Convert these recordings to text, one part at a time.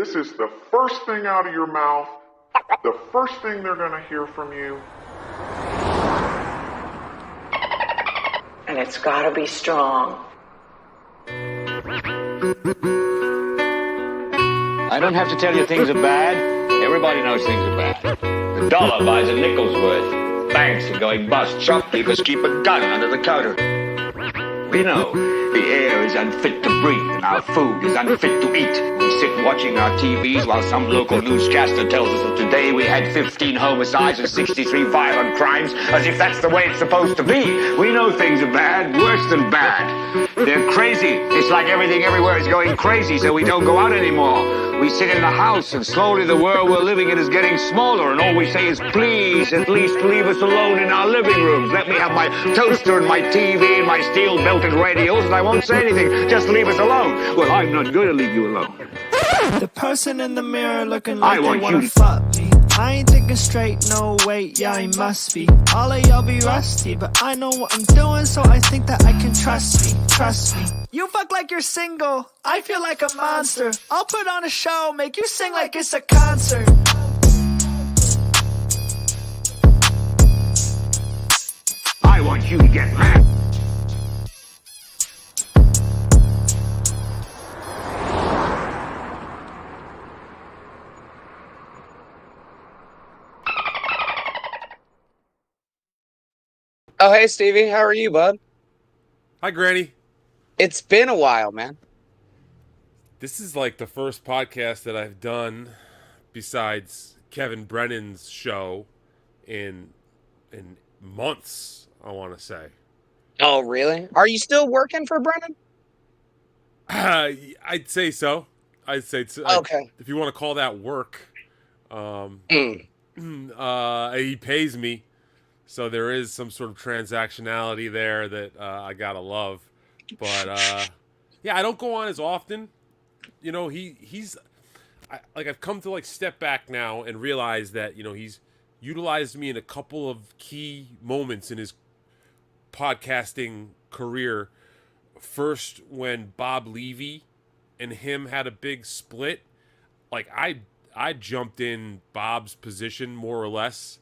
This is the first thing out of your mouth, the first thing they're going to hear from you. And it's got to be strong. I don't have to tell you things are bad. Everybody knows things are bad. The dollar buys a nickel's worth. Banks are going bust. Shopkeepers keep a gun under the counter. We know the air is unfit to breathe and our food is unfit to eat. We sit watching our TVs while some local newscaster tells us that today we had 15 homicides and 63 violent crimes, as if that's the way it's supposed to be. We know things are bad, worse than bad. They're crazy. It's like everything everywhere is going crazy, so we don't go out anymore. We sit in the house, and slowly the world we're living in is getting smaller, and all we say is, please, at least leave us alone in our living rooms. Let me have my toaster and my TV and my steel-belted radios, and I won't say anything. Just leave us alone. Well, I'm not going to leave you alone. The person in the mirror looking like they wanna fuck me. I ain't thinking straight, no wait, yeah, I must be. All of y'all be rusty, but I know what I'm doing, so I think that I can trust me, trust me. You fuck like you're single, I feel like a monster. I'll put on a show, make you sing like it's a concert. I want you to get mad. Oh, hey, Stevie. How are you, bud? Hi, Granny. It's been a while, man. This is like the first podcast that I've done besides Kevin Brennan's show in months, I want to say. Oh, really? Are you still working for Brennan? I'd say so. I'd say so. Okay. If you want to call that work. He pays me. So there is some sort of transactionality there that I gotta love, but yeah, I don't go on as often. You know, I've come to step back now and realize that he's utilized me in a couple of key moments in his podcasting career. First, when Bob Levy and him had a big split, I jumped in Bob's position more or less.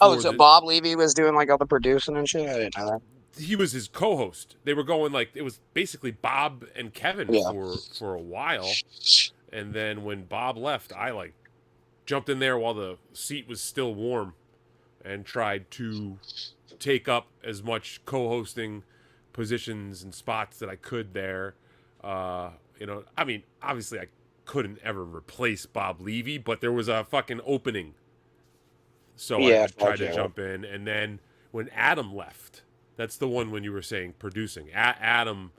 So Bob Levy was doing all the producing and shit? I didn't know that. He was his co-host. They were going it was basically Bob and Kevin for a while. And then when Bob left, I jumped in there while the seat was still warm and tried to take up as much co-hosting positions and spots that I could there. Obviously I couldn't ever replace Bob Levy, but there was a fucking opening. So I tried to jump in. And then when Adam left, that's the one when you were saying producing. Adam,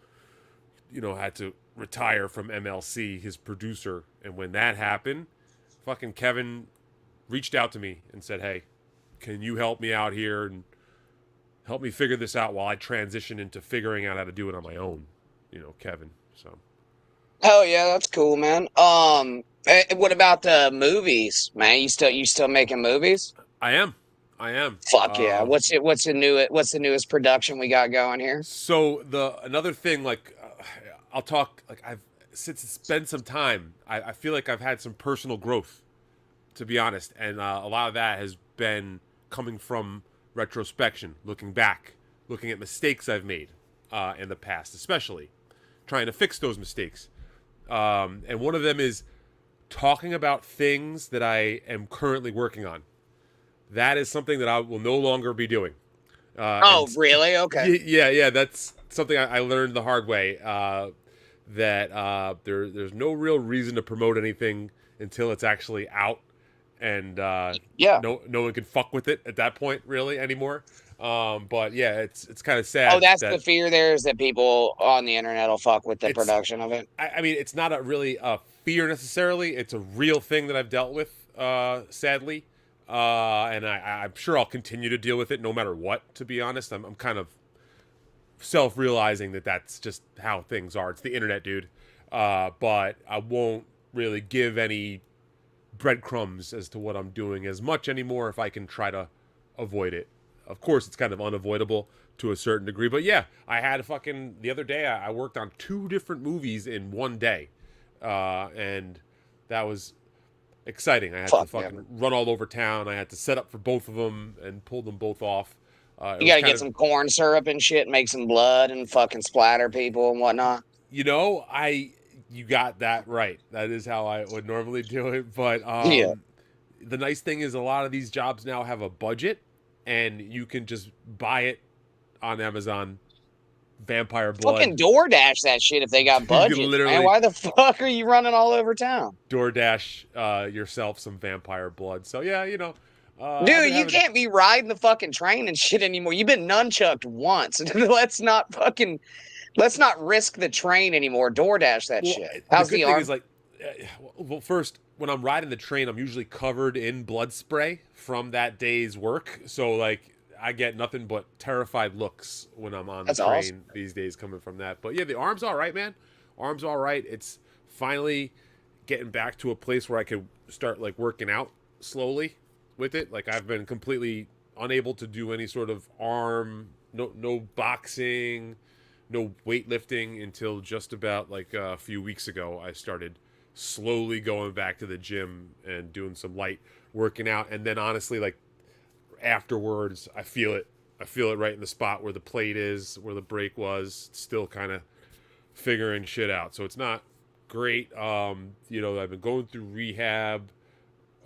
had to retire from MLC, his producer. And when that happened, fucking Kevin reached out to me and said, hey, can you help me out here and help me figure this out while I transition into figuring out how to do it on my own, Kevin. So. Oh, yeah, that's cool, man. What about the movies, man? You still making movies? I am. Fuck yeah! What's the newest production we got going here? So another thing, I'll talk. Since it's been some time, I feel like I've had some personal growth, to be honest, and a lot of that has been coming from retrospection, looking back, looking at mistakes I've made in the past, especially trying to fix those mistakes. And one of them is talking about things that I am currently working on. That is something that I will no longer be doing. Really? Okay. Yeah. That's something I learned the hard way. That there's no real reason to promote anything until it's actually out, and no one can fuck with it at that point really anymore. But yeah, it's kind of sad. Oh, that's the fear there, is that people on the internet will fuck with the production of it. I mean, it's not really a fear necessarily. It's a real thing that I've dealt with, sadly. And I'm sure I'll continue to deal with it no matter what, to be honest. I'm kind of self-realizing that that's just how things are. It's the internet, dude. But I won't really give any breadcrumbs as to what I'm doing as much anymore if I can try to avoid it. Of course, it's kind of unavoidable to a certain degree. But yeah, I had the other day, I worked on 2 different movies in one day. And that was exciting. I had to fucking run all over town. I had to set up for both of them and pull them both off. You gotta get some corn syrup and shit, make some blood and fucking splatter people and whatnot. You know, you got that right. That is how I would normally do it. But the nice thing is a lot of these jobs now have a budget, and you can just buy it on Amazon. Vampire blood. Fucking DoorDash that shit if they got budget. Man, why the fuck are you running all over town? DoorDash yourself some vampire blood. So yeah, you know. Dude, you can't be riding the fucking train and shit anymore. You've been nunchucked once. Let's not risk the train anymore. DoorDash that shit. How's the arm? Is like, well, first, when I'm riding the train, I'm usually covered in blood spray from that day's work. So like, I get nothing but terrified looks when I'm on the train these days coming from that. But yeah, the arm's all right, man. Arm's all right. It's finally getting back to a place where I could start like working out slowly with it. Like I've been completely unable to do any sort of arm, no boxing, no weightlifting until just about like a few weeks ago. I started slowly going back to the gym and doing some light working out. And then honestly, like, afterwards, I feel it right in the spot where the plate is, where the break was. Still kind of figuring shit out, so it's not great. You know, I've been going through rehab,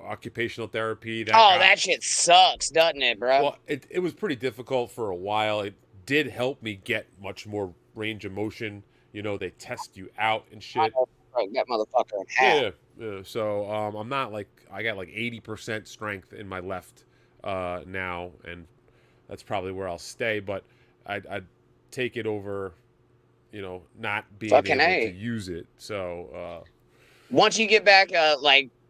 occupational therapy. That shit sucks, doesn't it, bro? Well, it was pretty difficult for a while. It did help me get much more range of motion. You know, they test you out and shit. That motherfucker in half. Yeah. So I'm not like, I got like 80% strength in my left now, and that's probably where I'll stay, but I'd take it over, you know, not being able to use it. So once you get back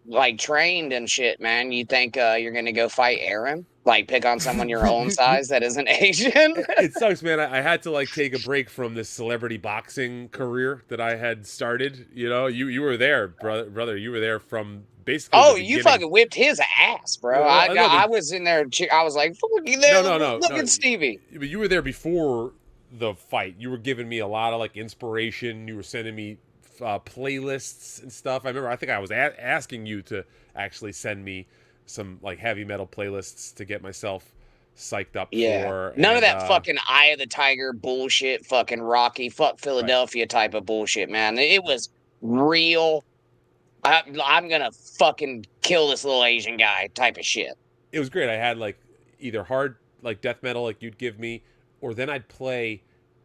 like trained and shit, man, you think you're gonna go fight Aaron? Like pick on someone your own size that isn't Asian? It sucks, man. I had to like take a break from this celebrity boxing career that I had started. You know, you were there, brother. You were there from basically. Oh, you fucking whipped his ass, bro. I was in there. I was like, fuck you there. No. Look at Stevie. But you were there before the fight. You were giving me a lot of like inspiration. You were sending me playlists and stuff. I think I was asking you to actually send me some like heavy metal playlists to get myself psyched up for. None of that fucking Eye of the Tiger bullshit, fucking Rocky, fuck Philadelphia type of bullshit, man. It was real. I'm gonna fucking kill this little Asian guy type of shit. It was great. I had like either hard like death metal like you'd give me, or then I'd play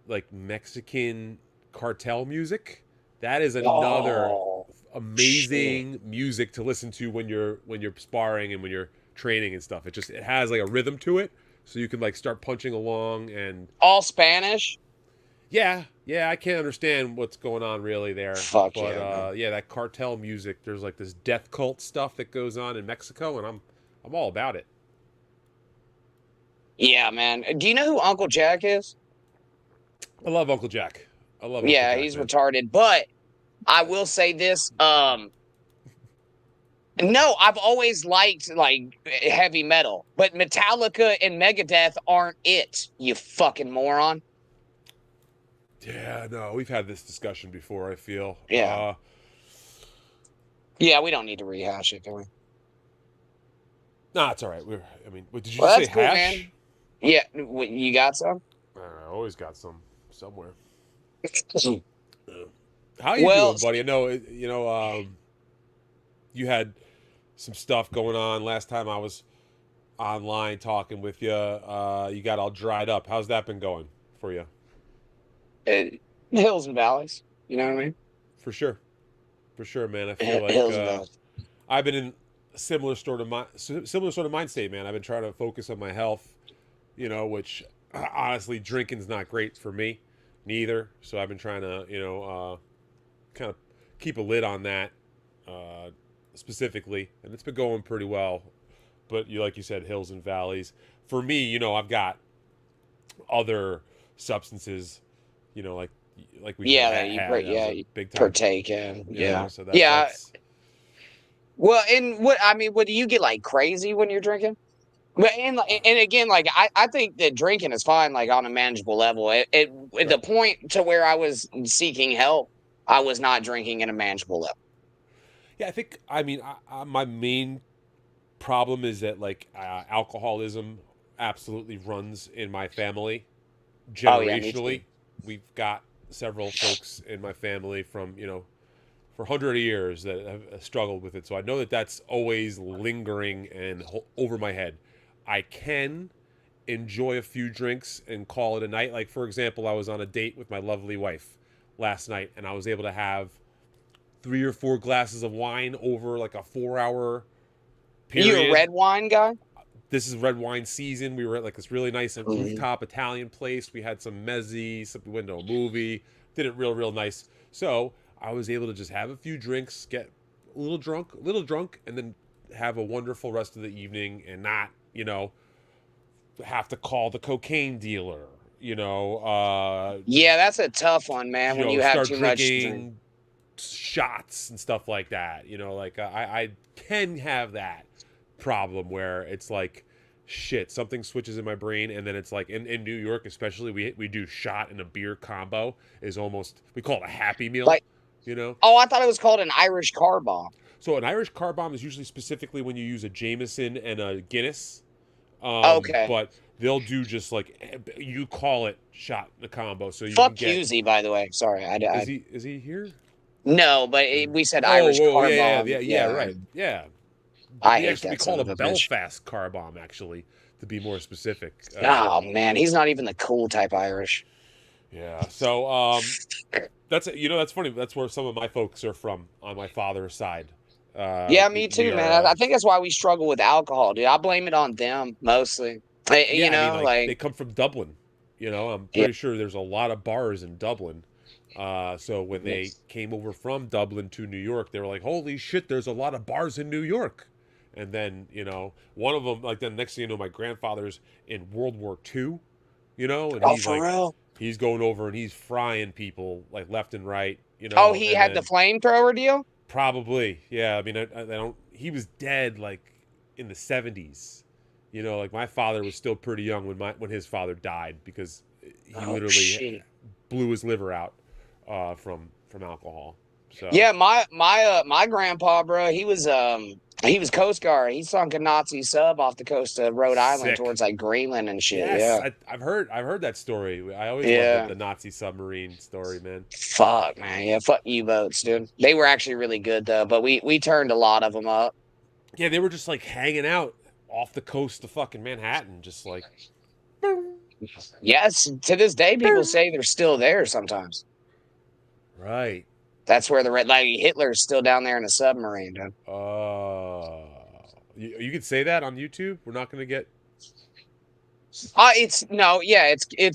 like Mexican cartel music. That is another amazing music to listen to when you're sparring and when you're training and stuff. It has like a rhythm to it, so you can like start punching along. And all Spanish. Yeah, I can't understand what's going on really there. Fuck but yeah, that cartel music. There's like this death cult stuff that goes on in Mexico, and I'm all about it. Yeah, man. Do you know who Uncle Jack is? I love Uncle Jack. Yeah, he's retarded. But I will say this. No, I've always liked like heavy metal, but Metallica and Megadeth aren't it. You fucking moron. Yeah, no, we've had this discussion before, I feel. Yeah. Yeah, we don't need to rehash it, can we? Nah, it's all right. Did you say cool, hash? Man. Yeah, you got some? I always got some somewhere. How you doing, buddy? I know, you had some stuff going on last time I was online talking with you. You got all dried up. How's that been going for you? Hills and valleys, you know what I mean? For sure, man. I feel like I've been in a similar sort of mind state, man. I've been trying to focus on my health, you know, which honestly drinking's not great for me, neither. So I've been trying to, kind of keep a lid on that specifically, and it's been going pretty well. But like you said, hills and valleys. For me, you know, I've got other substances. You know, like we you big time partake in. Yeah. So that's... Well, and what do you get like crazy when you're drinking? But and again, like I think that drinking is fine, like on a manageable level. At the point to where I was seeking help, I was not drinking at a manageable level. Yeah, I think. I mean, my main problem is that like alcoholism absolutely runs in my family Oh yeah, me too. generationally. We've got several folks in my family from for 100 years that have struggled with it. So I know that that's always lingering and over my head. I can enjoy a few drinks and call it a night. Like, for example, I was on a date with my lovely wife last night, and I was able to have 3 or 4 glasses of wine over like a 4-hour period. You a red wine guy? This is red wine season. We were at like this really nice Mhm. rooftop Italian place. We had some mezzi, we went to a movie, did it real nice. So I was able to just have a few drinks, get a little drunk, and then have a wonderful rest of the evening and not, have to call the cocaine dealer, Yeah, that's a tough one, man. When you have start too much drinking drink. shots and stuff like that. Like I can have that problem where it's like, shit, something switches in my brain, and then it's like in New York especially, we do shot and a beer combo is almost, we call it a happy meal. Like, oh, I thought it was called an Irish car bomb. So an Irish car bomb is usually specifically when you use a Jameson and a Guinness. Okay. But they'll do just like, you call it shot in a combo. So you Fuck can get, Husey, by the way. Sorry, is he here? No, but we said Irish car bomb. Yeah, right. Yeah. I He hate actually that called son a of a bitch. Belfast car bomb, actually, to be more specific. Oh man, he's not even the cool type Irish. Yeah. So that's that's funny. That's where some of my folks are from on my father's side. Yeah, me too, man. I think that's why we struggle with alcohol, dude. I blame it on them mostly. They come from Dublin. I'm Yeah. pretty sure there's a lot of bars in Dublin. So when they came over from Dublin to New York, they were like, "Holy shit, there's a lot of bars in New York." And then one of them, like, then next thing you know, my grandfather's in World War II. And Oh, he's for real? he's going over and he's frying people like left and right. Oh, he and had the flamethrower deal? Probably, yeah. I mean, I don't. He was dead like in the 70s. Like my father was still pretty young when his father died because he literally blew his liver out from alcohol. So yeah, my grandpa, bro, he was Coast Guard. He sunk a Nazi sub off the coast of Rhode Island towards like Greenland and shit. Yes, yeah, I've heard that story. I always loved the Nazi submarine story, man. Fuck, man. Yeah, fuck U-boats, dude. They were actually really good though, but we turned a lot of them up. Yeah, they were just like hanging out off the coast of fucking Manhattan, just like. Yes, to this day, people say they're still there sometimes. Right. That's where Hitler's still down there in a submarine, dude. You could say that on YouTube. We're not going to get. It's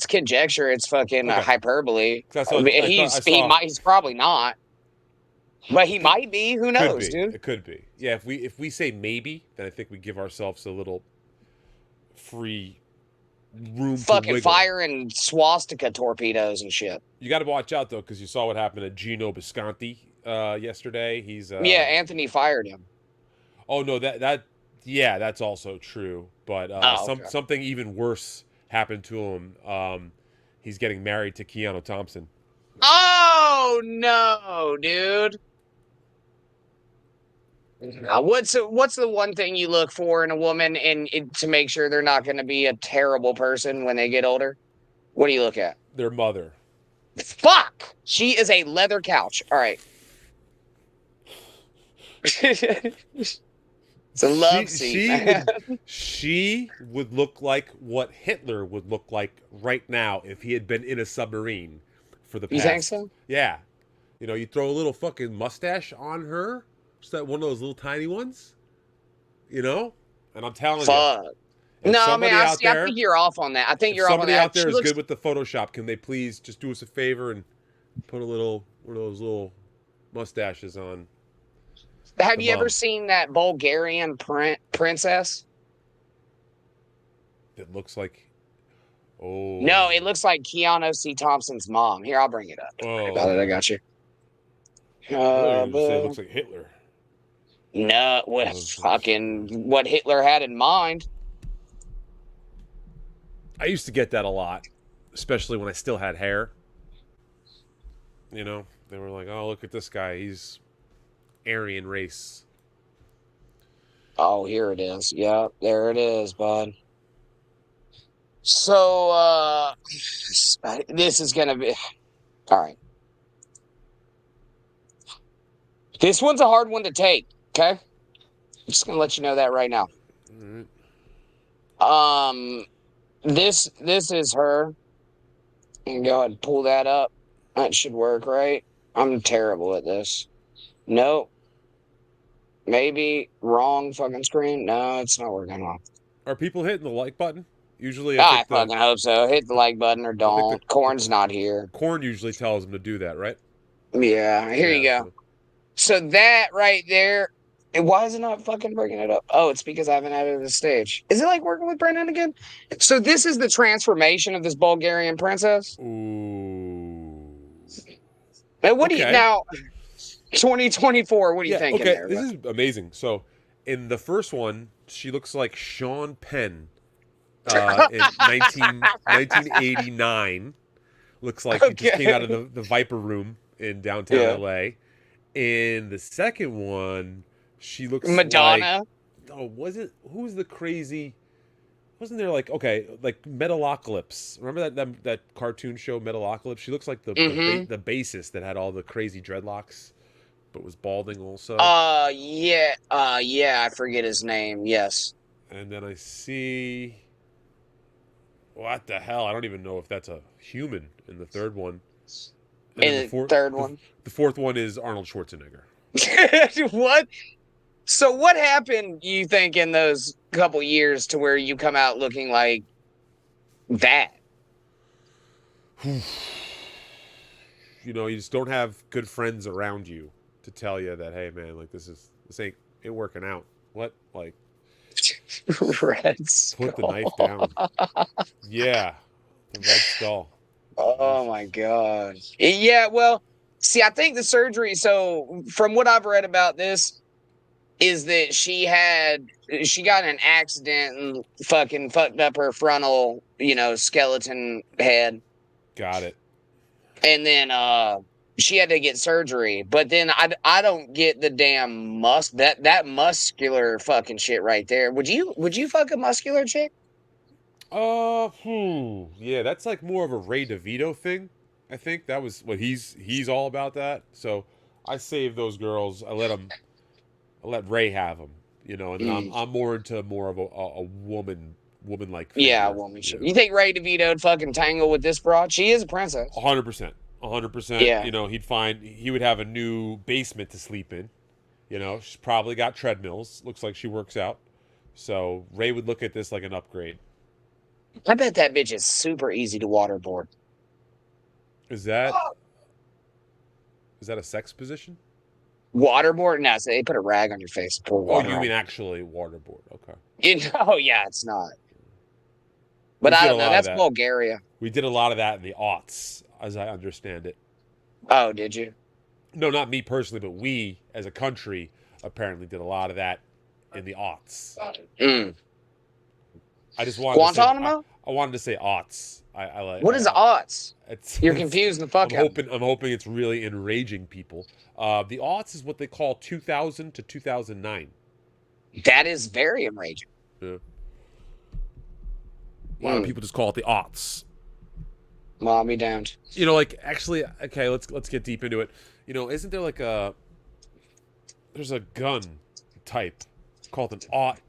conjecture. It's fucking hyperbole. He's probably not, but he might be. Who knows, dude? It could be. Yeah, if we say maybe, then I think we give ourselves a little free room. Fucking firing swastika torpedoes and shit. You got to watch out though, because you saw what happened to Gino Bisconti yesterday. He's Anthony fired him. Oh no, that's also true. But something even worse happened to him. He's getting married to Keanu Thompson. Oh no, dude. What's the one thing you look for in a woman and to make sure they're not going to be a terrible person when they get older? What do you look at? Their mother. Fuck! She is a leather couch. All right. It's a love scene. She would look like what Hitler would look like right now if he had been in a submarine for the past. You think so? Yeah. You throw a little fucking mustache on her. Just that one of those little tiny ones. And I'm telling you. No, man, I think you're off on that. I think you're off on that. Somebody out there is good with the Photoshop. Can they please just do us a favor and put one of those little mustaches on? Have you ever seen that Bulgarian princess? It looks like. Oh. No, it looks like Keanu C. Thompson's mom. Here, I'll bring it up. Don't worry about it. I got you. It looks like Hitler. No, what Hitler had in mind. I used to get that a lot, especially when I still had hair. They were like, "Oh, look at this guy. He's Aryan race. Oh, here it is. Yep, there it is, bud. So, this is gonna be all right. This one's a hard one to take. Okay, I'm just gonna let you know that right now. This is her. And go ahead and pull that up. That should work, right? I'm terrible at this. Nope. Maybe wrong fucking screen. No, it's not working off. Are people hitting the like button? Usually, I fucking hope so. Hit the like button or don't. Corn's not here. Corn usually tells them to do that, right? Yeah, here you go. So that right there. Why is it not fucking bringing it up? Oh, it's because I haven't added the stage. Is it like working with Brennan again? So this is the transformation of this Bulgarian princess. Ooh. And what do you now? 2024. What do you think? Okay, this is amazing. So, in the first one, she looks like Sean Penn in 1989. Looks like she just came out of the Viper Room in downtown LA. In the second one, she looks Madonna. Was it? Who was the crazy? Wasn't there like Metalocalypse? Remember that cartoon show Metalocalypse? She looks like the bassist that had all the crazy dreadlocks, but was balding also. Yeah, I forget his name. Yes. And then I see, what the hell? I don't even know if that's a human in the third one. And the third one. The fourth one is Arnold Schwarzenegger. What? So what happened, you think, in those couple years to where you come out looking like that? You know, you just don't have good friends around you to tell you that, hey, man, like this ain't working out. What? Like, Red Skull. Put the knife down. Yeah, the Red Skull. Oh my God. Yeah, well, see, I think the surgery, so from what I've read about this, is that she got in an accident and fucking fucked up her frontal, skeleton head. Got it. And then she had to get surgery. But then I don't get the damn that muscular fucking shit right there. Would you fuck a muscular chick? Yeah, that's like more of a Ray DeVito thing. I think that was what he's all about that. So I save those girls. I let Ray have them, and then I'm more into more of a woman-like figure, yeah, woman shit. You think Ray DeVito would fucking tangle with this broad? She is a princess. 100%. Yeah. He would have a new basement to sleep in. She's probably got treadmills. Looks like she works out. So Ray would look at this like an upgrade. I bet that bitch is super easy to waterboard. Is that a sex position? Waterboard? No, so they put a rag on your face. Oh, you mean actually waterboard? Okay. Yeah, it's not. But I don't know. That's Bulgaria. We did a lot of that in the aughts, as I understand it. Oh, did you? No, not me personally, but we, as a country, apparently did a lot of that in the aughts. I just wanted Guantanamo? I wanted to say aughts. I like. What is aughts? You're confusing the fuck out. I'm hoping it's really enraging people. The aughts is what they call 2000 to 2009. That is very enraging. Yeah. A lot of people just call it the aughts. Mommy down. Actually, okay, let's get deep into it. Isn't there like there's a gun type called an aught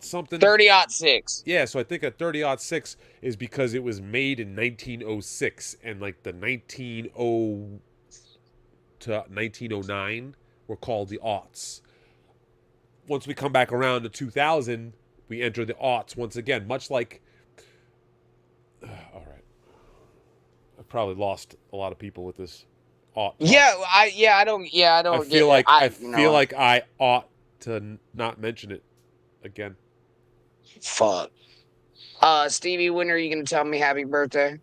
something? 30-06. Yeah, so I think a 30-06 is because it was made in 1906, and like the 1900 to 1909 were called the aughts. Once we come back around to 2000, we enter the aughts once again, much like. All right, I've probably lost a lot of people with this. I don't. I feel like I ought to not mention it again. Fuck. Stevie, when are you going to tell me happy birthday?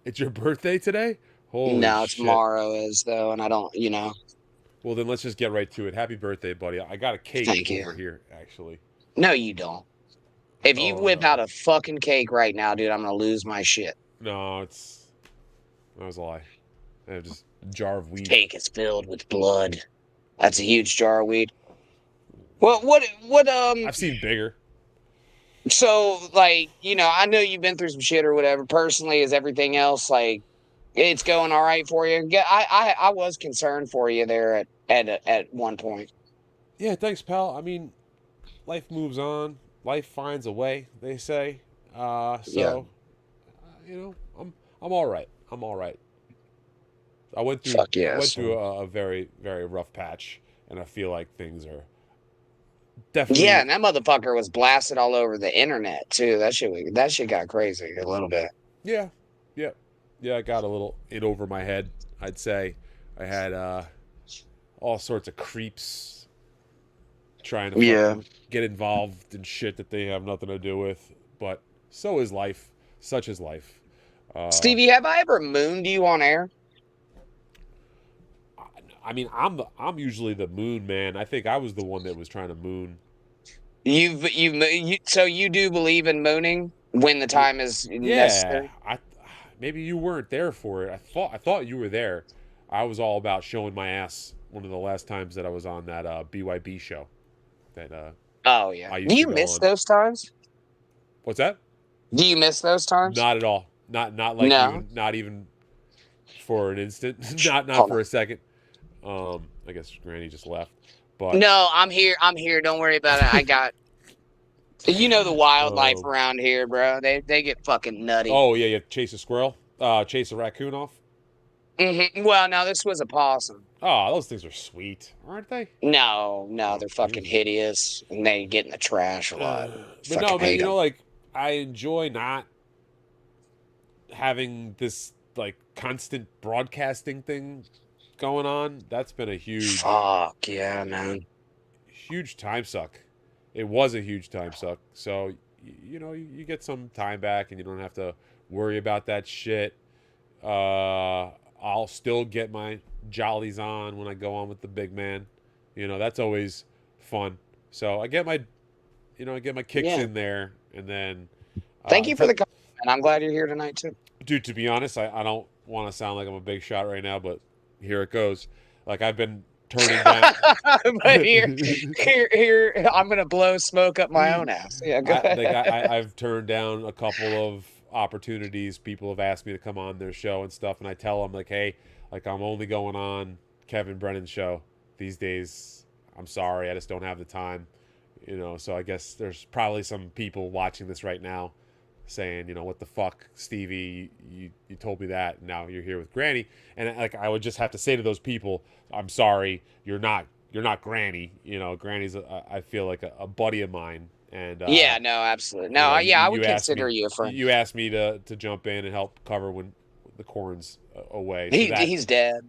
It's your birthday today? Holy no, tomorrow is, though, and I don't, Well, then let's just get right to it. Happy birthday, buddy. I got a cake over here, actually. No, you don't. If you whip out a fucking cake right now, dude, I'm going to lose my shit. No, that was a lie. I have just a jar of weed. Cake is filled with blood. That's a huge jar of weed. What I've seen bigger. So, like, I know you've been through some shit or whatever. Personally, is everything else, like, it's going all right for you? Yeah, I was concerned for you there at one point. Yeah, thanks, pal. I mean, life moves on. Life finds a way, they say. So, I'm all right. I'm all right. I went through a very, very rough patch, and I feel like things are definitely. Yeah, and that motherfucker was blasted all over the internet too. That shit got crazy a little bit. Yeah. I got a little in over my head. I'd say I had all sorts of creeps trying to get involved in shit that they have nothing to do with. But so is life. Such is life. Stevie, have I ever mooned you on air? I mean, I'm usually the moon man. I think I was the one that was trying to moon. So you do believe in mooning when the time is necessary? Maybe you weren't there for it. I thought you were there. I was all about showing my ass one of the last times that I was on that BYB show. That oh yeah. Do you miss those times? What's that? Do you miss those times? Not at all. Not like you. Not even for an instant. not for a second. I guess Granny just left. But no, I'm here. Don't worry about it. I got. The wildlife around here, bro. They get fucking nutty. Oh yeah, you have to chase a squirrel, chase a raccoon off. Mm-hmm. Well, no, this was a possum. Oh, those things are sweet, aren't they? No, they're fucking hideous, and they get in the trash a lot. But no, man, like I enjoy not having this like constant broadcasting thing going on. That's been a huge fuck yeah, man. Huge time suck. It was a huge time suck. So you get some time back, and you don't have to worry about that shit. I'll still get my jollies on when I go on with the big man. That's always fun. So I get my kicks in there, and then. Thank you for the comment. I'm glad you're here tonight too. Dude, to be honest, I don't want to sound like I'm a big shot right now, but here it goes. Like I've been turning down. But here, I'm gonna blow smoke up my own ass. Yeah, go ahead. I've turned down a couple of opportunities. People have asked me to come on their show and stuff, and I tell them like, hey, like I'm only going on Kevin Brennan's show these days. I'm sorry, I just don't have the time. So I guess there's probably some people watching this right now saying, what the fuck, Stevie, you told me that, and now you're here with Granny. And like I would just have to say to those people, I'm sorry, you're not Granny. Granny's I feel like a buddy of mine. And yeah, no, absolutely. No, I would consider you a friend. You asked me to jump in and help cover when the corn's away. He's dead.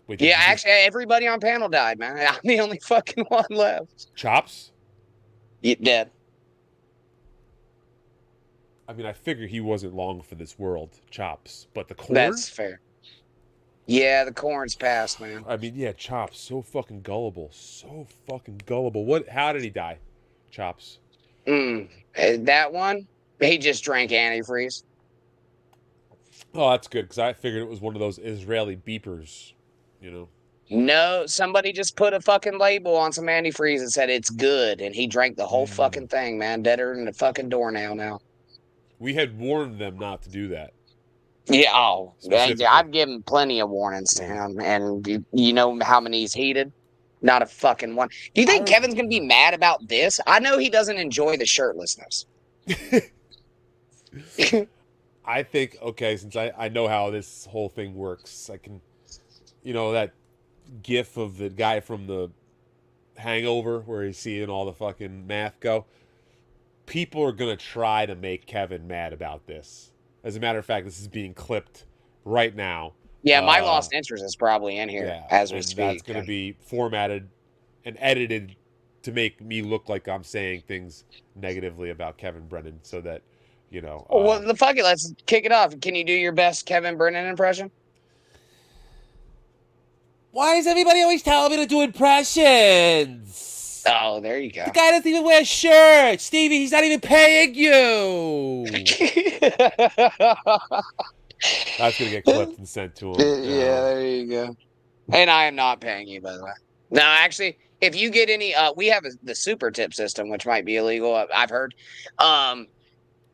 Wait, yeah, actually, everybody on panel died, man. I'm the only fucking one left. Chops? Dead. I mean, I figure he wasn't long for this world, Chops. But the corn? That's fair. Yeah, the corn's passed, man. I mean, yeah, Chops, so fucking gullible. So fucking gullible. How did he die, Chops? That one? He just drank antifreeze. Oh, that's good, because I figured it was one of those Israeli beepers, No, somebody just put a fucking label on some antifreeze and said it's good, and he drank the whole fucking thing, man. Deader than a fucking doornail now. We had warned them not to do that. Yeah, I've given plenty of warnings to him, and you know how many he's heated? Not a fucking one. Do you think Kevin's going to be mad about this? I know he doesn't enjoy the shirtlessness. I think, okay, since I know how this whole thing works, I can, that gif of the guy from the Hangover where he's seeing all the fucking math go. People are going to try to make Kevin mad about this. As a matter of fact, this is being clipped right now. Yeah, my lost interest is probably in here as we speak. That's going to be formatted and edited to make me look like I'm saying things negatively about Kevin Brennan so that, well, fuck it. Let's kick it off. Can you do your best Kevin Brennan impression? Why is everybody always telling me to do impressions? Oh, there you go. The guy doesn't even wear shirts. Stevie, he's not even paying you. That's going to get clipped and sent to him. Yeah, there you go. And I am not paying you, by the way. No, actually, if you get any, we have the super tip system, which might be illegal. I've heard.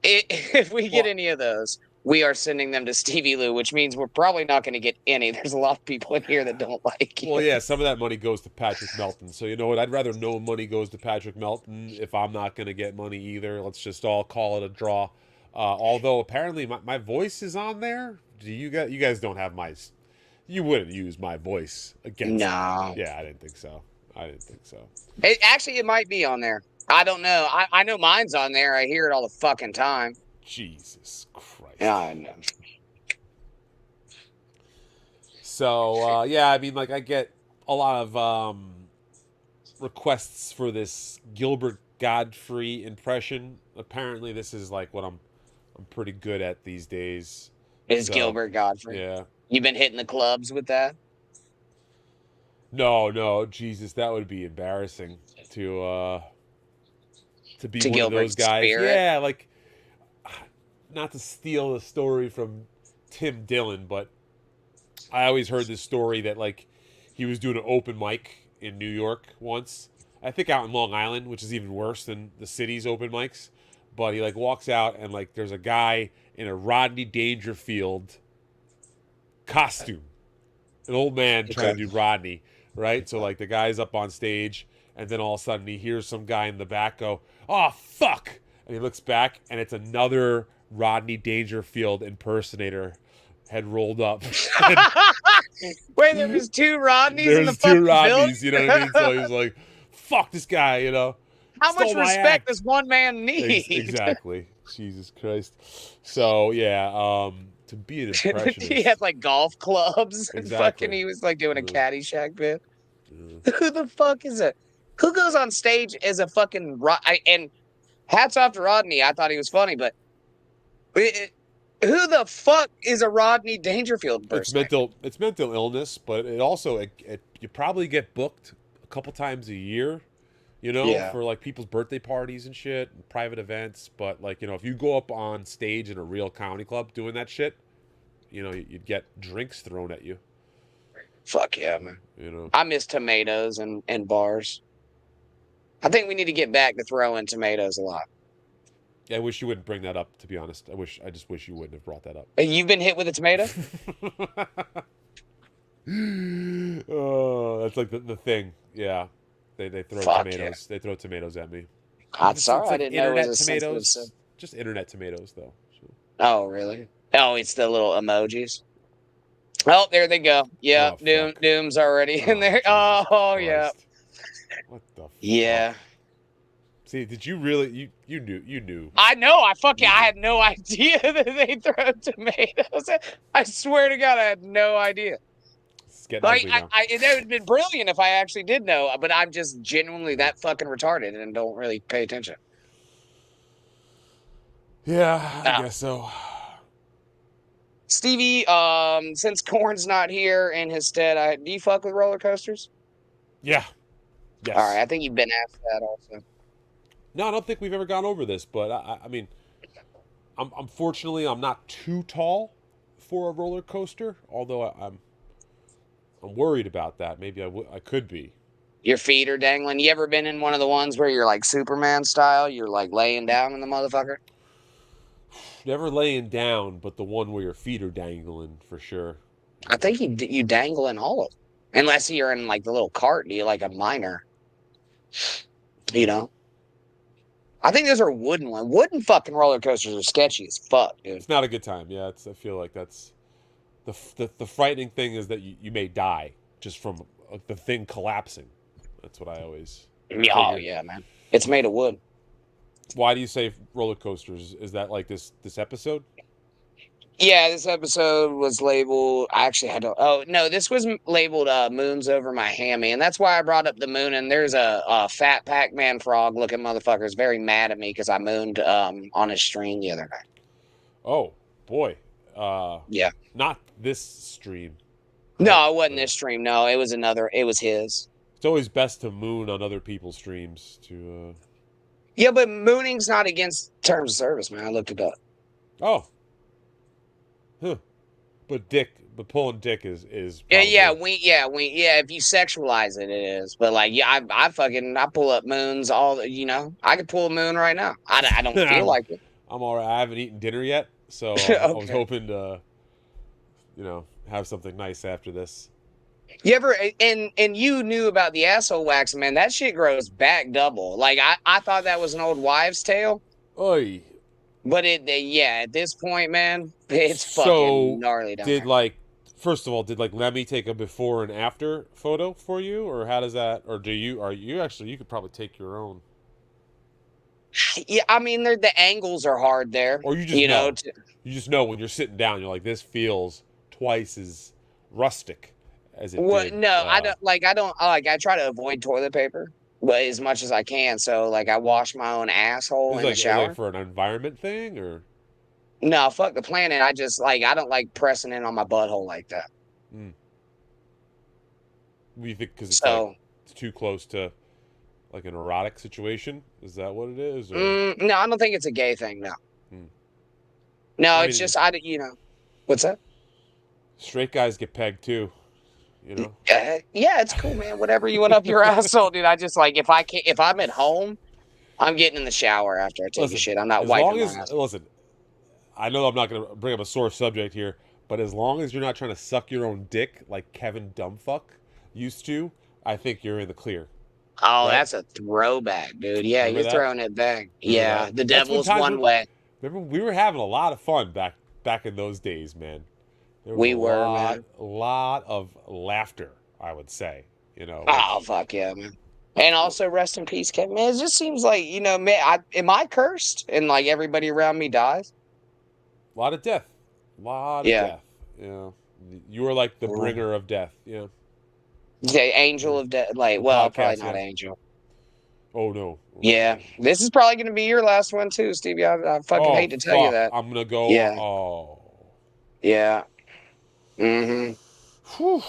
If we get any of those, we are sending them to Stevie Lou, which means we're probably not going to get any. There's a lot of people in here that don't like it. Well, yeah, some of that money goes to Patrick Melton. So you know what? I'd rather no money goes to Patrick Melton if I'm not going to get money either. Let's just all call it a draw. Although apparently my voice is on there. You guys don't have my. You wouldn't use my voice against. No. Yeah, I didn't think so. It might be on there. I don't know. I know mine's on there. I hear it all the fucking time. Jesus Christ. Yeah, I know. So, yeah, I mean, like, I get a lot of requests for this Gilbert Godfrey impression. Apparently, this is, like, what I'm pretty good at these days. Is Gilbert Godfrey. Yeah. You've been hitting the clubs with that? No, Jesus, that would be embarrassing to be one Gilbert's of those guys. spirit. Yeah, like, not to steal a story from Tim Dillon, but I always heard this story that, like, he was doing an open mic in New York once. I think out in Long Island, which is even worse than the city's open mics. But he, like, walks out and, like, there's a guy in a Rodney Dangerfield costume. An old man trying to do Rodney, right? So, like, the guy's up on stage, and then all of a sudden he hears some guy in the back go, "Oh, fuck!" And he looks back, and it's another Rodney Dangerfield impersonator had rolled up. Wait, there was two Rodneys in the There's fucking two Rodneys, building? you know what I mean? So he's like, "Fuck this guy," you know? How much Stole my respect act. does one man need? Exactly. Jesus Christ. So, yeah, to be an impressionist. He had like golf clubs and Exactly. fucking he was like doing a Caddyshack bit. Who the fuck is it? Who goes on stage as a fucking and hats off to Rodney. I thought he was funny, but who the fuck is a Rodney Dangerfield person? It's mental illness, but it also you probably get booked a couple times a year, you know, for like people's birthday parties and shit, and private events. But like, you know, if you go up on stage in a real comedy club doing that shit, you know, you'd get drinks thrown at you. Fuck yeah, man. You know, I miss tomatoes and bars. I think we need to get back to throwing tomatoes a lot. I wish you wouldn't bring that up, to be honest. I just wish you wouldn't have brought that up. You've been hit with a tomato? Oh, that's like the thing. Yeah. They throw tomatoes. Yeah. They throw tomatoes at me. I'm sorry, like I didn't know it was a tomatoes. Just internet tomatoes, though. So. Oh, really? Oh, it's the little emojis. Oh, there they go. Yeah, Doom's already in there. Jesus oh, Christ. yeah. What the fuck? Yeah. See, did you really? You knew. I know. I had no idea that they throw tomatoes. I swear to God, I had no idea. It's getting ugly now. It would have been brilliant if I actually did know, but I'm just genuinely that fucking retarded and don't really pay attention. Yeah, I guess so. Stevie, since Corn's not here in his stead, do you fuck with roller coasters? Yeah. Yes. All right, I think you've been asked that also. No, I don't think we've ever gone over this, but I mean, unfortunately, I'm not too tall for a roller coaster. Although I'm worried about that. Maybe I could be. Your feet are dangling. You ever been in one of the ones where you're like Superman style? You're like laying down in the motherfucker. Never laying down, but the one where your feet are dangling for sure. I think you dangle in all of them, unless you're in like the little cart. Do you like a minor? You know. I think those are wooden ones. Wooden fucking roller coasters are sketchy as fuck, dude. It's not a good time. Yeah, I feel like that's the frightening thing is that you may die just from the thing collapsing. That's what I always. Oh yeah, man. It's made of wood. Why do you say roller coasters? Is that like this episode? Yeah, this episode was labeled. I actually had to. Oh no, this was labeled "Moons Over My Hammy," and that's why I brought up the moon. And there's a fat Pac-Man frog looking motherfucker is very mad at me because I mooned on his stream the other night. Oh boy. Yeah. Not this stream. No, it wasn't this stream. No, it was another. It was his. It's always best to moon on other people's streams to. Yeah, but mooning's not against terms of service, man. I looked it up. Oh. Huh. But Dick but pulling dick is Yeah, probably, if you sexualize it, it is. But like, yeah, I pull up moons all. I could pull a moon right now. I don't feel like it. I'm all right. I haven't eaten dinner yet, so I was Okay. hoping to, have something nice after this. You ever and you knew about the asshole wax, man? That shit grows back double. Like I thought that was an old wives' tale, Oy. but at this point, man, it's So fucking gnarly down did there. first of all, did Lemmy take a before and after photo for you, or how does that, or you could probably take your own, Yeah, I mean, the angles are hard there. or you just know, you just know when you're sitting down, you're like, this feels twice as rustic as it Well, did. no, I try to avoid toilet paper, but as much as I can. So like I wash my own asshole in the Is it shower. like for an environment thing, or? No, fuck the planet. I don't like pressing in on my butthole like that. You think because So it's too close to like an erotic situation? Is that what it is? Or? no, I don't think it's a gay thing. No, Hmm. no, I it's mean, just what's that? Straight guys get pegged too, Yeah, it's cool, man. Whatever you want up your asshole, dude. I just like if I'm at home, I'm getting in the shower after I take a shit. I'm not wiping my ass. Listen, I know I'm not going to bring up a sore subject here, but as long as you're not trying to suck your own dick like Kevin Dumbfuck used to, I think you're in the clear. Oh, right? That's a throwback, dude. Yeah, Remember you're that? throwing it back. Yeah, that? the That's when devil's times one way. Remember, we were having a lot of fun back in those days, man. There was We were, man. a lot of laughter, I would say. Oh, fuck yeah, man. And also, rest in peace, Kevin. Man, it just seems like, man, am I cursed? And like everybody around me dies? A lot of death. A lot of Yeah. death. You were like the bringer of death. Yeah. The angel of death. Like, The well, podcast, probably not yeah. angel. Oh, no. Yeah. This is probably going to be your last one, too, Stevie. I fucking hate to tell you that. I'm going to go. Yeah. Oh. Yeah. Mm-hmm. Whew.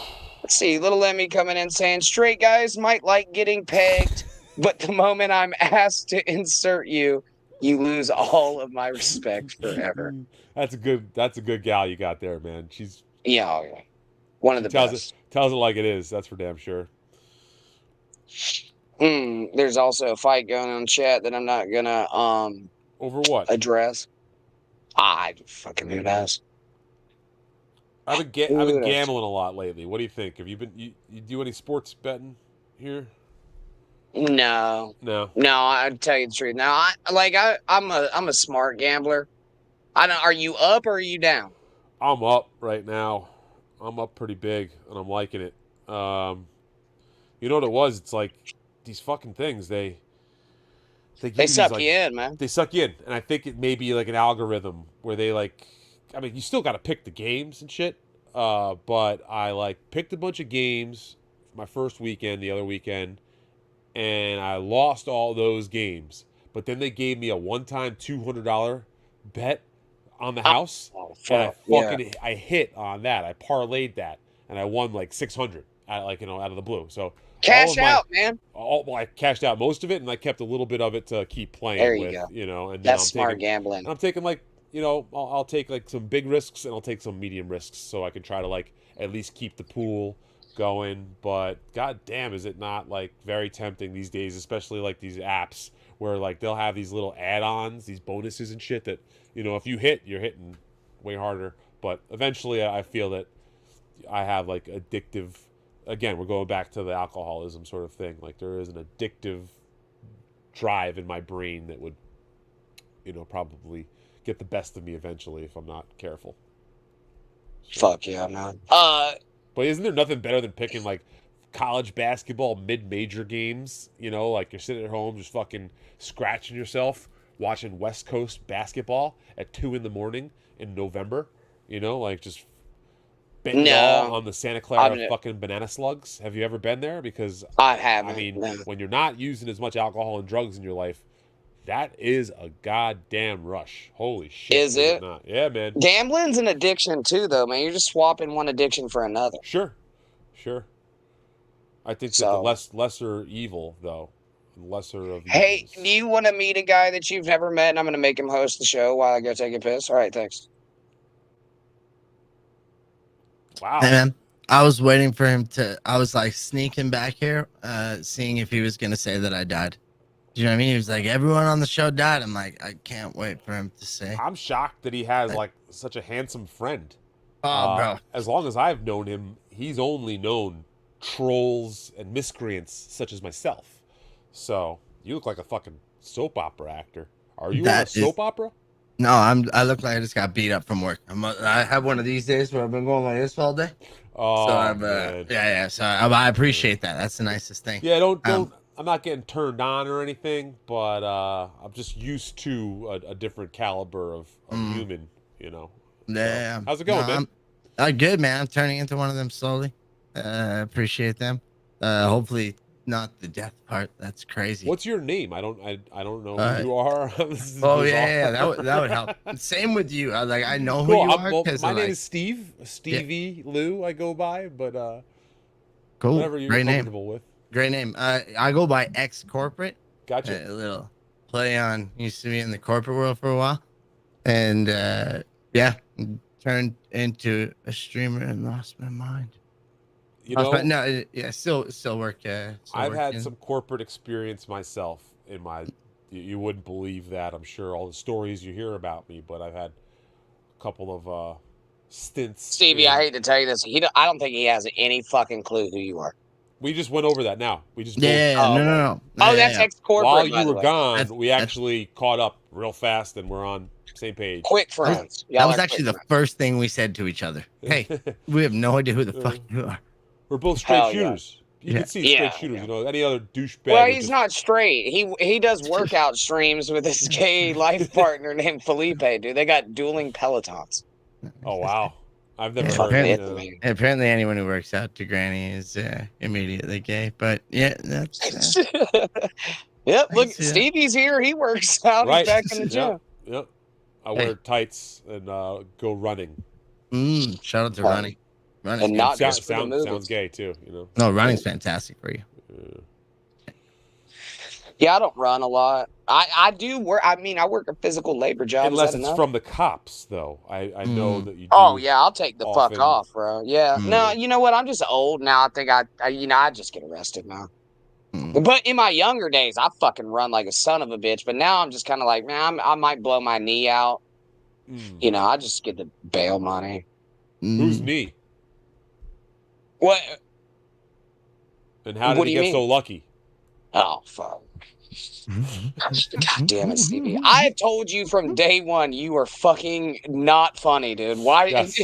Let's see. Little Lemmy coming in saying, straight guys might like getting pegged, but the moment I'm asked to insert you, you lose all of my respect forever. That's a good gal you got there, man. She's Yeah. One of the best. Tells it like it is. That's for damn sure. There's also a fight going on in chat that I'm not gonna Over what? address. I fucking who knows. I've been gambling a lot lately. What do you think? Have you do any sports betting here? No. I'd tell you the truth. Now, I'm a smart gambler. Are you up or are you down? I'm up right now. I'm up pretty big, and I'm liking it. You know what it was? It's like these fucking things. They suck you in, man. They suck you in, and I think it may be like an algorithm where they like. I mean, you still got to pick the games and shit. But I picked a bunch of games for my first weekend, the other weekend, and I lost all those games. But then they gave me a one-time $200 bet on the house, and I hit on that. I parlayed that, and I won like $600 out of the blue. So cash out, man. I cashed out most of it, and I kept a little bit of it to keep playing there you with. go. And that's smart gambling. I'm taking I'll take some big risks and I'll take some medium risks so I can try to at least keep the pool going. But god damn, is it not very tempting these days, especially these apps where they'll have these little add-ons, these bonuses and shit that if you hit, you're hitting way harder. But eventually I feel that I have addictive, again, we're going back to the alcoholism sort of thing. There is an addictive drive in my brain that would probably get the best of me eventually if I'm not careful. Fuck yeah, man. But isn't there nothing better than picking college basketball mid-major games? You're sitting at home just fucking scratching yourself watching West Coast basketball at 2 a.m. in November. Just betting all on the Santa Clara fucking banana slugs. Have you ever been there? Because I haven't. I mean, when you're not using as much alcohol and drugs in your life, that is a goddamn rush. Holy shit. Is it? Not? Yeah, man. Gambling's an addiction too, though, man. You're just swapping one addiction for another. Sure. I think that the lesser evil, though. Lesser of Hey, evils. do you want to meet a guy that you've never met? And I'm going to make him host the show while I go take a piss. All right, thanks. Wow. Hey, man. I was waiting for him to. I was like sneaking back here, seeing if he was gonna say that I died. Do you know what I mean? He was like, everyone on the show died. I'm like, I can't wait for him to say. I'm shocked that he has like such a handsome friend. Oh, bro. As long as I've known him, he's only known trolls and miscreants such as myself. So you look like a fucking soap opera actor. Are you on a soap opera? No, I look like I just got beat up from work. I have one of these days where I've been going like this all day. Oh, so man. yeah. So I appreciate that. That's the nicest thing. Yeah, don't. I'm not getting turned on or anything, but I'm just used to a different caliber of human. You know. Yeah. So, how's it going, man? I'm good, man. I'm turning into one of them slowly. Appreciate them. Hopefully not the death part. That's crazy. What's your name? I don't know who you are. Yeah, that would help. Same with you. I know who you are. My name is Steve. Stevie Lou. I go by, but cool. Whatever you're Great comfortable name. with. Great name. I go by XCORP. Gotcha. A little play on. Used to be in the corporate world for a while, and turned into a streamer and lost my mind. You know, still work. I've had some corporate experience myself in my. You wouldn't believe that. I'm sure all the stories you hear about me, but I've had a couple of stints. Stevie, I hate to tell you this. I don't think he has any fucking clue who you are. We just went over that now. We just no. Oh, that's XCorp. While you were gone, we actually caught up real fast, and we're on same page. Quick friends. That was actually the first thing we said to each other. Hey, we have no idea who the fuck you are. We're both straight shooters. You can see straight shooters. You know, any other douchebag. Well, he's not straight. He does workout streams with his gay life partner named Felipe, dude. They got dueling Pelotons. Oh, wow. I've never heard of it. Apparently, anyone who works out to Granny is immediately gay. But yeah, that's. Yep. Look, Stevie's here. He works out. He's back in the gym. Yep. I wear tights and go running. Shout out to running. Running's and not just sounds gay too. You know. No, running's fantastic for you. Yeah, I don't run a lot. I do work. I mean, I work a physical labor job. Unless it's from the cops, though. I know that you do. Oh, yeah, I'll take the fuck off, bro. Yeah. No, you know what? I'm just old now. I think I just get arrested now. But in my younger days, I fucking run like a son of a bitch. But now I'm just kind of like, man, I might blow my knee out. You know, I just get the bail money. Whose knee? What? And how did he get so lucky? Oh, fuck. God damn it, Stevie. I have told you from day one you are fucking not funny, dude. Why? Yes.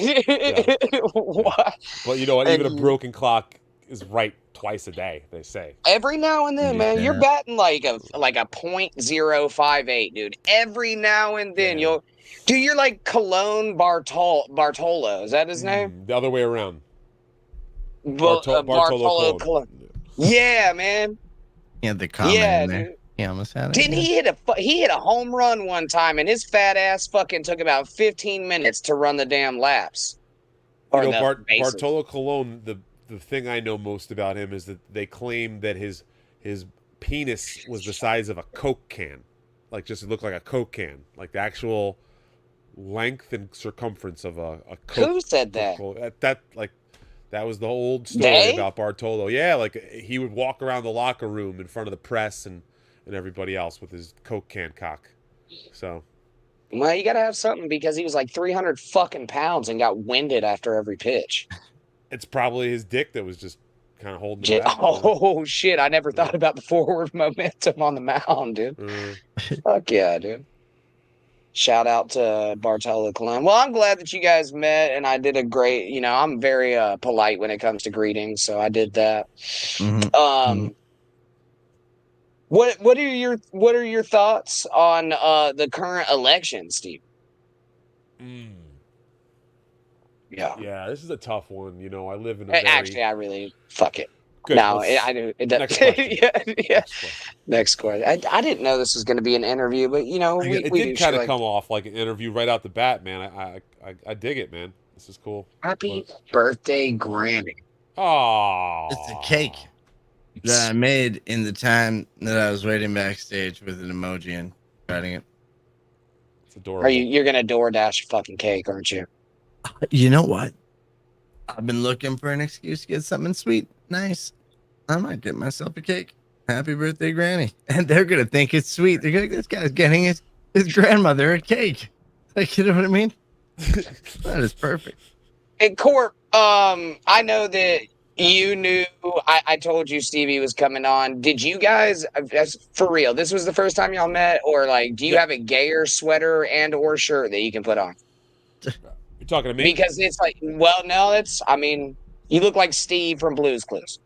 Why? But you know what? Even a broken clock is right twice a day, they say. Every now and then, man. You're batting like a .058, dude. Every now and then you'll... Dude, you're like Cologne Bartolo. Is that his name? The other way around. Bartolo Cologne. Yeah, man. Yeah, the comment in there. Dude. He almost had it. Didn't he hit a home run one time, and his fat ass fucking took about 15 minutes to run the damn laps. You know, Bartolo Colon, the thing I know most about him is that they claim that his penis was the size of a Coke can. Like, just it looked like a Coke can. Like, the actual length and circumference of a Coke. Who said that? That was the old story about Bartolo. Yeah, like, he would walk around the locker room in front of the press and everybody else with his Coke can cock. So, well, you gotta have something because he was like 300 fucking pounds and got winded after every pitch. It's probably his dick that was just kind of holding him back. Oh shit! I never thought about the forward momentum on the mound, dude. Fuck yeah, dude. Shout out to Bartolo Colon. Well, I'm glad that you guys met, and I did a great. You know, I'm very polite when it comes to greetings, so I did that. What are your thoughts on the current election, Steve? Yeah, this is a tough one. You know, I live in a actually, I really fuck it. Good. No, I do. It does. Next question. Yeah. Next question. I didn't know this was going to be an interview, but you know, it did kind of come off like an interview right out the bat, man. I dig it, man. This is cool. Happy birthday, Granny. Oh, it's a cake that I made in the time that I was waiting backstage with an emoji and writing it. It's adorable. You're gonna DoorDash a fucking cake, aren't you? You know what? I've been looking for an excuse to get something sweet. Nice. I might get myself a cake. Happy birthday, Granny. And they're going to think it's sweet. They're going to this guy's getting his grandmother a cake. Like, you know what I mean? That is perfect. Hey, Corp, I know that you knew, I told you Stevie was coming on. Did you guys, for real, this was the first time y'all met? Or, like, do you have a gayer sweater and or shirt that you can put on? You're talking to me? Because it's like, well, no, I mean, you look like Steve from Blue's Clues,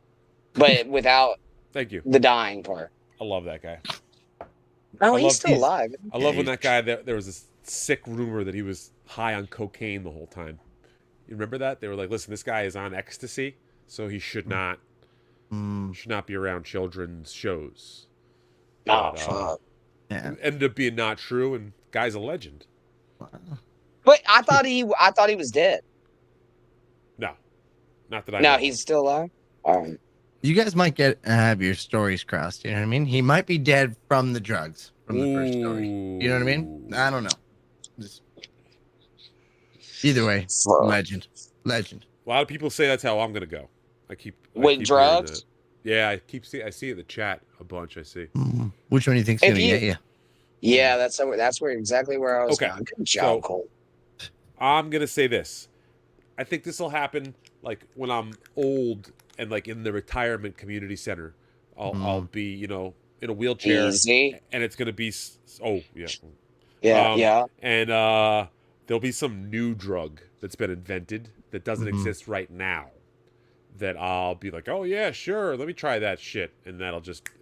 but without Thank you. the dying part. I love that guy. Oh, he's still alive. I love when that guy, there was this sick rumor that he was high on cocaine the whole time. You remember that? They were like, listen, this guy is on ecstasy, so he should not be around children's shows. Oh, fuck. Yeah. It ended up being not true, and guy's a legend. Wow. But I thought he was dead. No. Not that I know. No, he's still alive? You guys might have your stories crossed. You know what I mean? He might be dead from the drugs from the first story. You know what I mean? I don't know. Either way, legend. A lot of people say that's how I'm gonna go. I keep drugs. Yeah, I see it in the chat a bunch. I see. Which one do you think's gonna get you? Yeah, that's exactly where I was going. Good job, Cole. I'm gonna say this. I think this will happen like when I'm old and like in the retirement community center. I'll be, in a wheelchair. Easy. And it's gonna be Yeah. And there'll be some new drug that's been invented that doesn't exist right now. That I'll be like, oh yeah, sure, let me try that shit, and it'll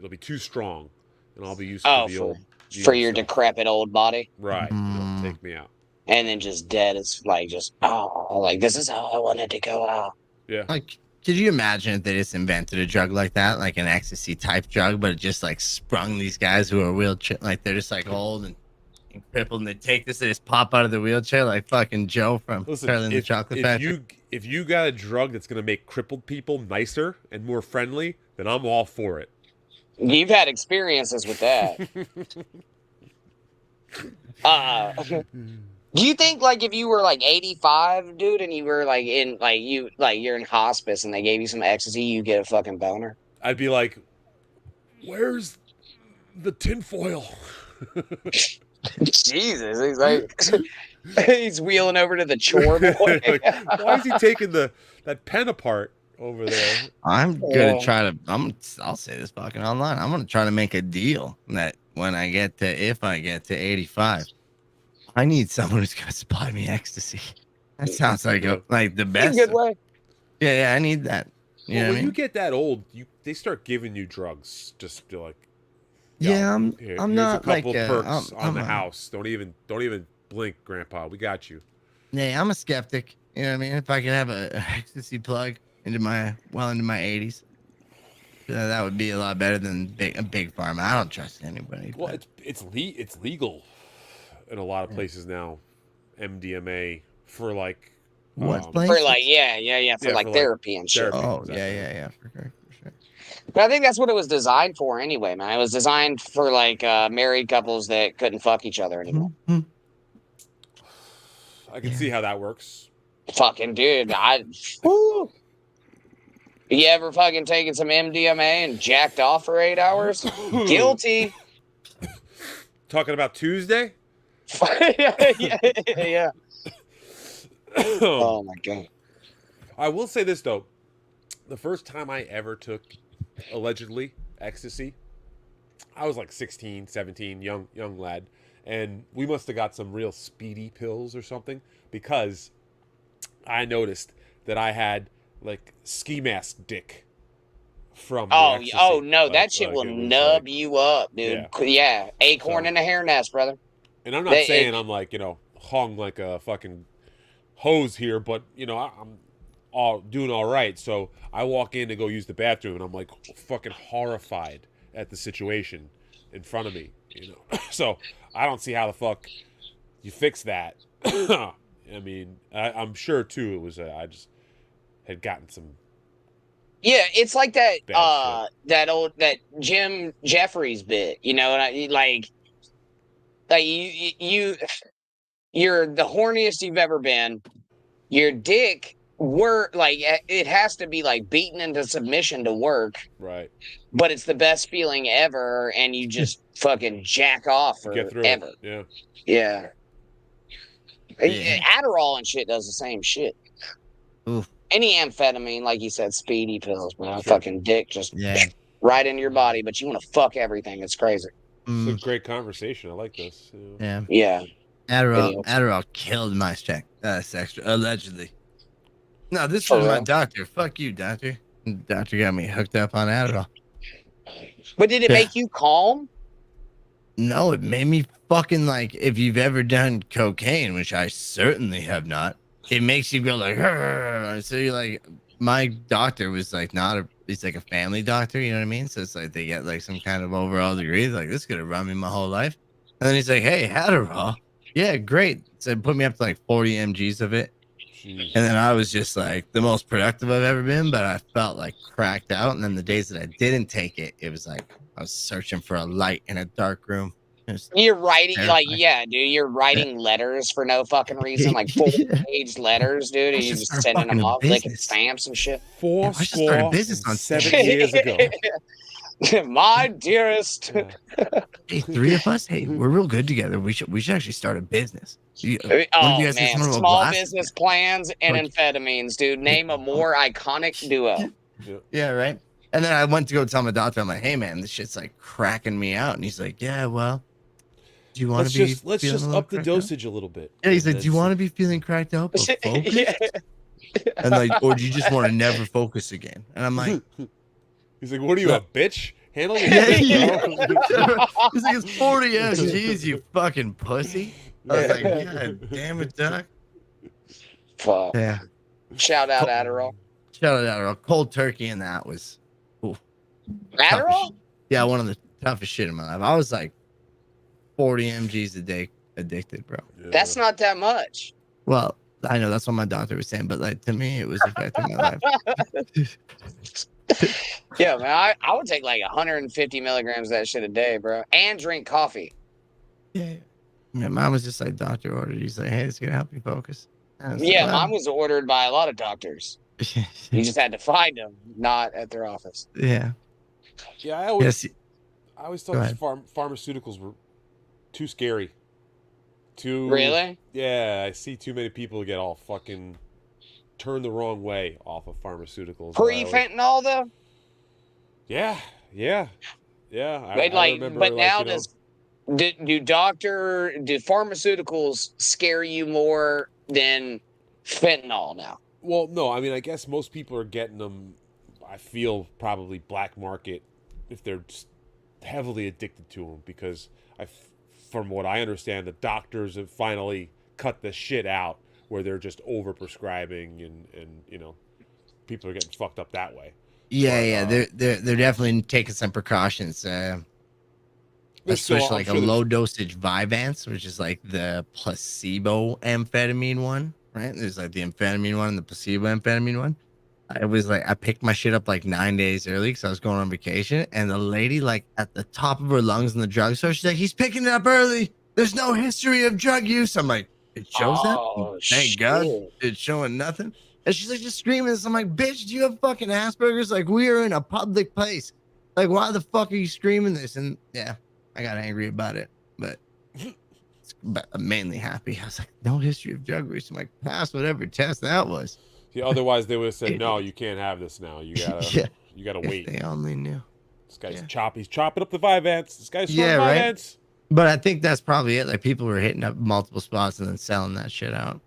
be too strong, and I'll be used to the old. For your decrepit old body. Right. It'll take me out. And then just dead. It's like this is how I wanted to go out. Yeah. Like, could you imagine if they just invented a drug like that, like an ecstasy type drug, but it just like sprung these guys who are wheelchair, like they're just like old and crippled, and they take this, they just pop out of the wheelchair like fucking Joe from Charlie and the Chocolate Factory. If you got a drug that's gonna make crippled people nicer and more friendly, then I'm all for it. You've had experiences with that. Do you think like if you were like 85, dude, and you were like you're in hospice and they gave you some ecstasy, you get a fucking boner? I'd be like, where's the tinfoil? Jesus, he's like he's wheeling over to the chore boy. Like, why is he taking that pen apart over there? I'm gonna try to. I'll say this fucking online. I'm gonna try to make a deal that when if I get to 85, I need someone who's gonna supply me ecstasy. That sounds like the best. Good way. Yeah, I need that. When you get that old, they start giving you drugs just to like. Yeah, here's I'm not a couple like perks on the house. Don't even blink, Grandpa. We got you. Yeah, I'm a skeptic. You know what I mean? If I could have a ecstasy plug into my 80s, that would be a lot better than a big pharma. I don't trust anybody. Well, it's legal in a lot of places now. MDMA for like what place? For like for like therapy and shit. Oh yeah, for sure. But I think that's what it was designed for anyway, man. It was designed for like married couples that couldn't fuck each other anymore. I can see how that works. Fucking dude, You ever fucking taken some MDMA and jacked off for 8 hours? Guilty. Talking about Tuesday? Yeah. Oh my god. I will say this though. The first time I ever took allegedly ecstasy, I was like 16, 17, young lad, and we must have got some real speedy pills or something, because I noticed that I had like ski mask dick from that shit will nub you up, dude. Yeah. Acorn in a hair nest, brother. And I'm not saying I'm like, hung like a fucking hose here, but I'm doing all right. So I walk in to go use the bathroom, and I'm like fucking horrified at the situation in front of me, So I don't see how the fuck you fix that. I mean, I'm sure too. It was I just had gotten some. Yeah, it's like that. That Jim Jeffries bit, and you're the horniest you've ever been. Your dick work, like it has to be like beaten into submission to work, Right. but it's the best feeling ever, and you just fucking jack off Get through forever. it. Yeah. Yeah. Adderall and shit does the same shit. Oof. Any amphetamine, like you said, speedy pills, man. Sure. Fucking dick just Yeah. right into your body, but you want to fuck everything. It's crazy. It's a great conversation. I like this. Yeah. Yeah. Adderall killed my sex allegedly. No, this For was my real? doctor. Fuck you, doctor. Doctor got me hooked up on Adderall. But did it Yeah. make you calm? No, it made me fucking like, if you've ever done cocaine, which I certainly have not, it makes you go like, "Arr." So you're like, my doctor was like he's like a family doctor, you know what I mean? So it's like they get like some kind of overall degree. Like, this could have run me my whole life. And then he's like, hey, Adderall. Yeah, great. So put me up to like 40 mgs of it. Jeez. And then I was just like the most productive I've ever been, but I felt like cracked out. And then the days that I didn't take it, it was like I was searching for a light in a dark room. You're writing, like, terrifying. yeah, dude, you're writing letters for no fucking reason, like 4-page letters, dude, I and you're should just start sending them fucking a off, licking business. stamps and shit. Four I should start a score business on 7 years ago. My dearest. Hey, three of us. Hey, we're real good together. We should actually start a business. Oh, One of you guys man, gets one of a small glass? business plans and Like- amphetamines, dude. Name a more iconic duo. Yeah, right. And then I went to go tell my doctor. I'm like, hey man, this shit's like cracking me out. And he's like, yeah, well, do you want Let's to be? just feeling a little up the cracked out? dosage a little bit. Yeah, he's like, do you want to be feeling cracked out but focused? Yeah. And like, or do you just want to never focus again? And I'm like, He's like, what are you, a bitch? Handle your yeah, business, yeah. bro. He's like, it's 40 mgs, you fucking pussy. I was like, God damn it, doc. Fuck. Yeah. Shout out Adderall. Shout out Adderall. Cold turkey, and that was Adderall? yeah, one of the toughest shit in my life. I was like 40 mgs a day addicted, bro. That's not that much. Well, I know that's what my doctor was saying, but like to me, it was affecting my life. Yeah, man, I would take like 150 milligrams of that shit a day, bro, and drink coffee. Yeah. My mom was just like, doctor ordered. He's like, hey, it's gonna help you focus. And I was Yeah, like, mine was ordered by a lot of doctors. You just had to find them, not at their office. yeah. Yeah, I always Yes. Go thought ahead. pharmaceuticals were too scary. Too Really? Yeah, I see too many people get all fucking turned the wrong way off of pharmaceuticals. Pre-fentanyl, though? Yeah. But now do pharmaceuticals scare you more than fentanyl now? Well, no, I mean, I guess most people are getting them, I feel, probably black market if they're just heavily addicted to them, because from what I understand, the doctors have finally cut the shit out where they're just over-prescribing and you know, people are getting fucked up that way. Yeah, they're definitely taking some precautions. Especially like a low dosage Vyvanse, which is like the placebo amphetamine one, right? There's like the amphetamine one and the placebo amphetamine one. I was like, I picked my shit up like 9 days early because I was going on vacation, and the lady, like at the top of her lungs in the drugstore, she's like, he's picking it up early. There's no history of drug use. I'm like, it shows Oh, that? Thank God it's showing nothing. And she's like, just screaming this. I'm like, bitch, do you have fucking Asperger's? Like, we are in a public place. Like, why the fuck are you screaming this? And yeah, I got angry about it, but I'm mainly happy. I was like, no history of drug use. I'm like, pass whatever test that was. Yeah, otherwise they would have said, no, you can't have this now. You gotta, you gotta wait. If they only knew. This guy's he's chopping up the Vyvanse. This guy's Yeah, right. Vyvanse. But I think that's probably it. Like, people were hitting up multiple spots and then selling that shit out.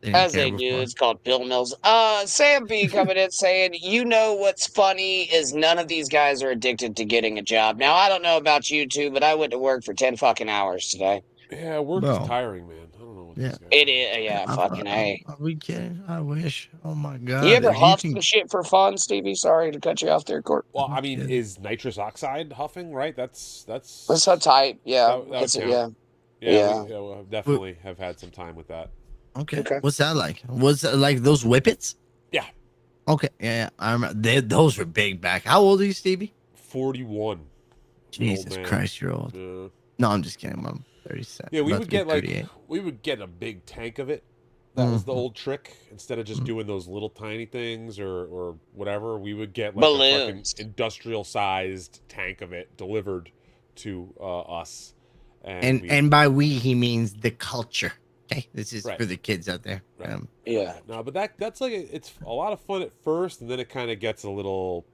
As they do, it's called Bill Mills. Sam B coming in saying, you know what's funny is none of these guys are addicted to getting a job. Now, I don't know about you two, but I went to work for 10 fucking hours today. Yeah, work is tiring, man. I don't know what this guy. It is, yeah, fucking A. Are we kidding? I wish. Oh my God. You ever huff some shit for fun, Stevie? Sorry to cut you off there, Court. Well, I mean, is nitrous oxide huffing, right? That's so tight. Yeah. That yeah. We definitely have had some time with that. Okay. What's that like? Was it like those whippets? Yeah. Okay. Yeah. I remember. Those were big back. How old are you, Stevie? 41. Jesus Christ, you're old. No, I'm just kidding. I'm 37. Yeah, we About would to be get 38. we would get a big tank of it, That was the old trick. Instead of just doing those little tiny things or whatever, we would get like a fucking Balloons. industrial-sized tank of it delivered to us. And And by we, he means the culture. Okay, this is Right. for the kids out there. Right. Yeah. No, but that's like it's a lot of fun at first, and then it kind of gets a little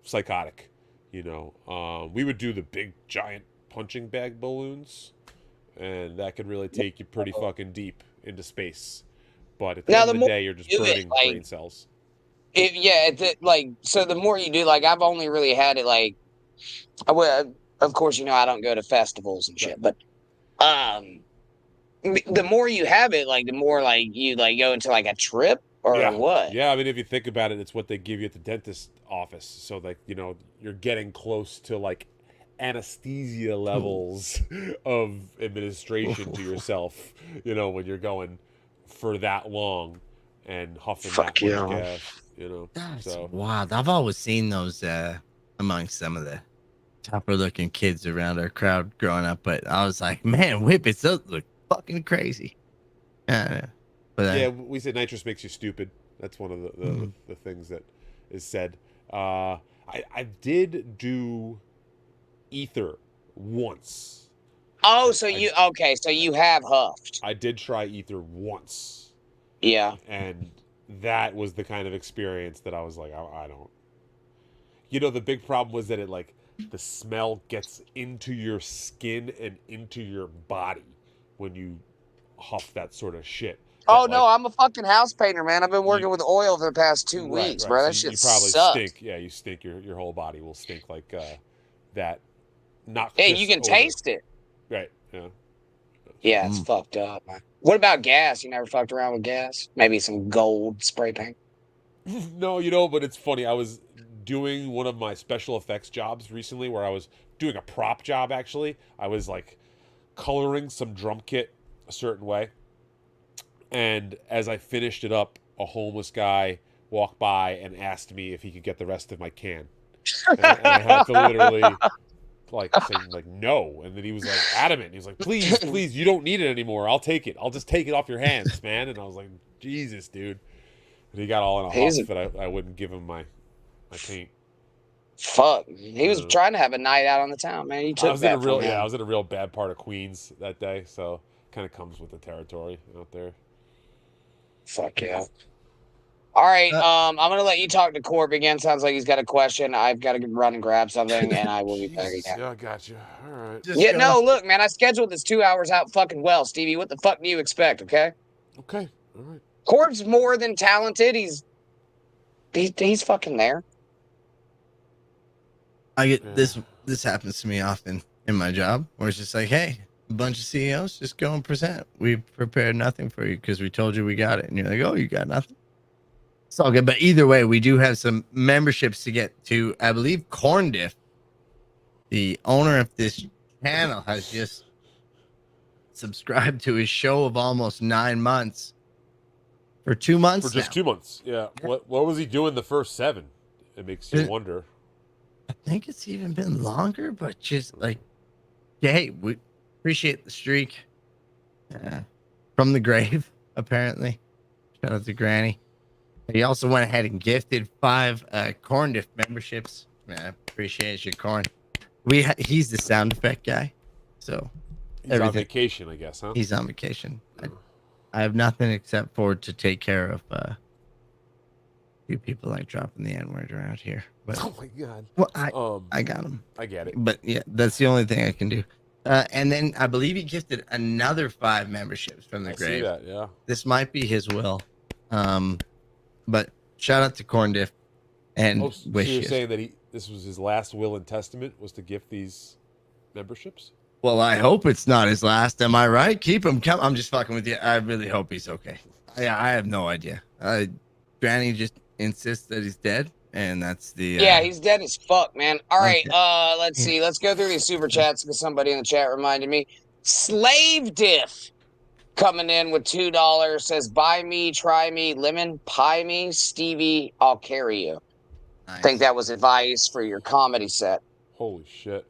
psychotic. You know, we would do the big giant punching bag balloons, and that could really take you pretty fucking deep into space. But at the end of the day, you're just burning brain cells. So the more you do, like, I've only really had it, like, of course, you know, I don't go to festivals and shit, but, the more you have it, like, the more, like, you, like, go into, like, a trip or what? Yeah, I mean, if you think about it, it's what they give you at the dentist office. So, like, you know, you're getting close to, like, anesthesia levels of administration to yourself, you know, when you're going for that long and huffing that much gas, you know. That's wild. I've always seen those amongst some of the tougher looking kids around our crowd growing up, but I was like, man, whippets, those look fucking crazy. But yeah, we say nitrous makes you stupid. That's one of the things that is said. I did do ether once. Oh, so you have huffed. I did try ether once. Yeah. And that was the kind of experience that I was like, I don't. You know, the big problem was that it, like, the smell gets into your skin and into your body when you huff that sort of shit. Oh, no, I'm a fucking house painter, man. I've been working with oil for the past 2 weeks, bro. That shit you probably sucks. stink. Yeah, you stink. Your whole body will stink like that. Not. Hey, you can taste it. Right. Yeah. Yeah, it's fucked up, man. What about gas? You never fucked around with gas? Maybe some gold spray paint? No, you know, but it's funny. I was doing one of my special effects jobs recently where I was doing a prop job, actually. I was, like, coloring some drum kit a certain way. And as I finished it up, a homeless guy walked by and asked me if he could get the rest of my can. And I had to literally, like, say, like, no. And then he was, like, adamant. He was like, please, you don't need it anymore. I'll take it. I'll just take it off your hands, man. And I was like, Jesus, dude. And he got all in a huff that I wouldn't give him my paint. Fuck. He was trying to have a night out on the town, man. You took that from him. I was in a real bad part of Queens that day, so kind of comes with the territory out there. Fuck yeah. All right, I'm gonna let you talk to Corp again. Sounds like he's got a question. I've got to run and grab something, and I will be back again. Yeah, I got you. All right. Look, man, I scheduled this 2 hours out fucking well, Stevie. What the fuck do you expect? Okay. Okay. All right. Corp's more than talented. He's fucking there. I get this happens to me often in my job, where it's just like, hey, a bunch of CEOs, just go and present. We prepared nothing for you because we told you we got it. And you're like, oh, you got nothing? It's all good. But either way, we do have some memberships to get to. I believe Corndiff, the owner of this channel, has just subscribed to his show of almost 9 months. For 2 months For just 2 months, yeah. What was he doing the first 7? It makes you wonder. I think it's even been longer, but just like, yeah, hey, we appreciate the streak. From the grave, apparently. Shout out to Granny. He also went ahead and gifted 5 Corndiff memberships. Man, appreciate your corn. He's the sound effect guy, so he's on vacation, I guess, huh? He's on vacation. I have nothing except for to take care of few people like dropping the N-word around here. But, oh my god! Well, I got him. I get it. But yeah, that's the only thing I can do. And then I believe he gifted another 5 memberships from the grave. See that, yeah. This might be his will. But shout out to Corndiff and wish. So you're saying that this was his last will and testament was to gift these memberships? Well, I hope it's not his last. Am I right? Keep him coming. I'm just fucking with you. I really hope he's okay. I have no idea. Granny just insists that he's dead, and that's the yeah, he's dead as fuck, man. All right, let's see. Let's go through these super chats because somebody in the chat reminded me. Slave Diff coming in with $2 says, "Buy me, try me, lemon pie me, Stevie. I'll carry you." Nice. I think that was advice for your comedy set. Holy shit.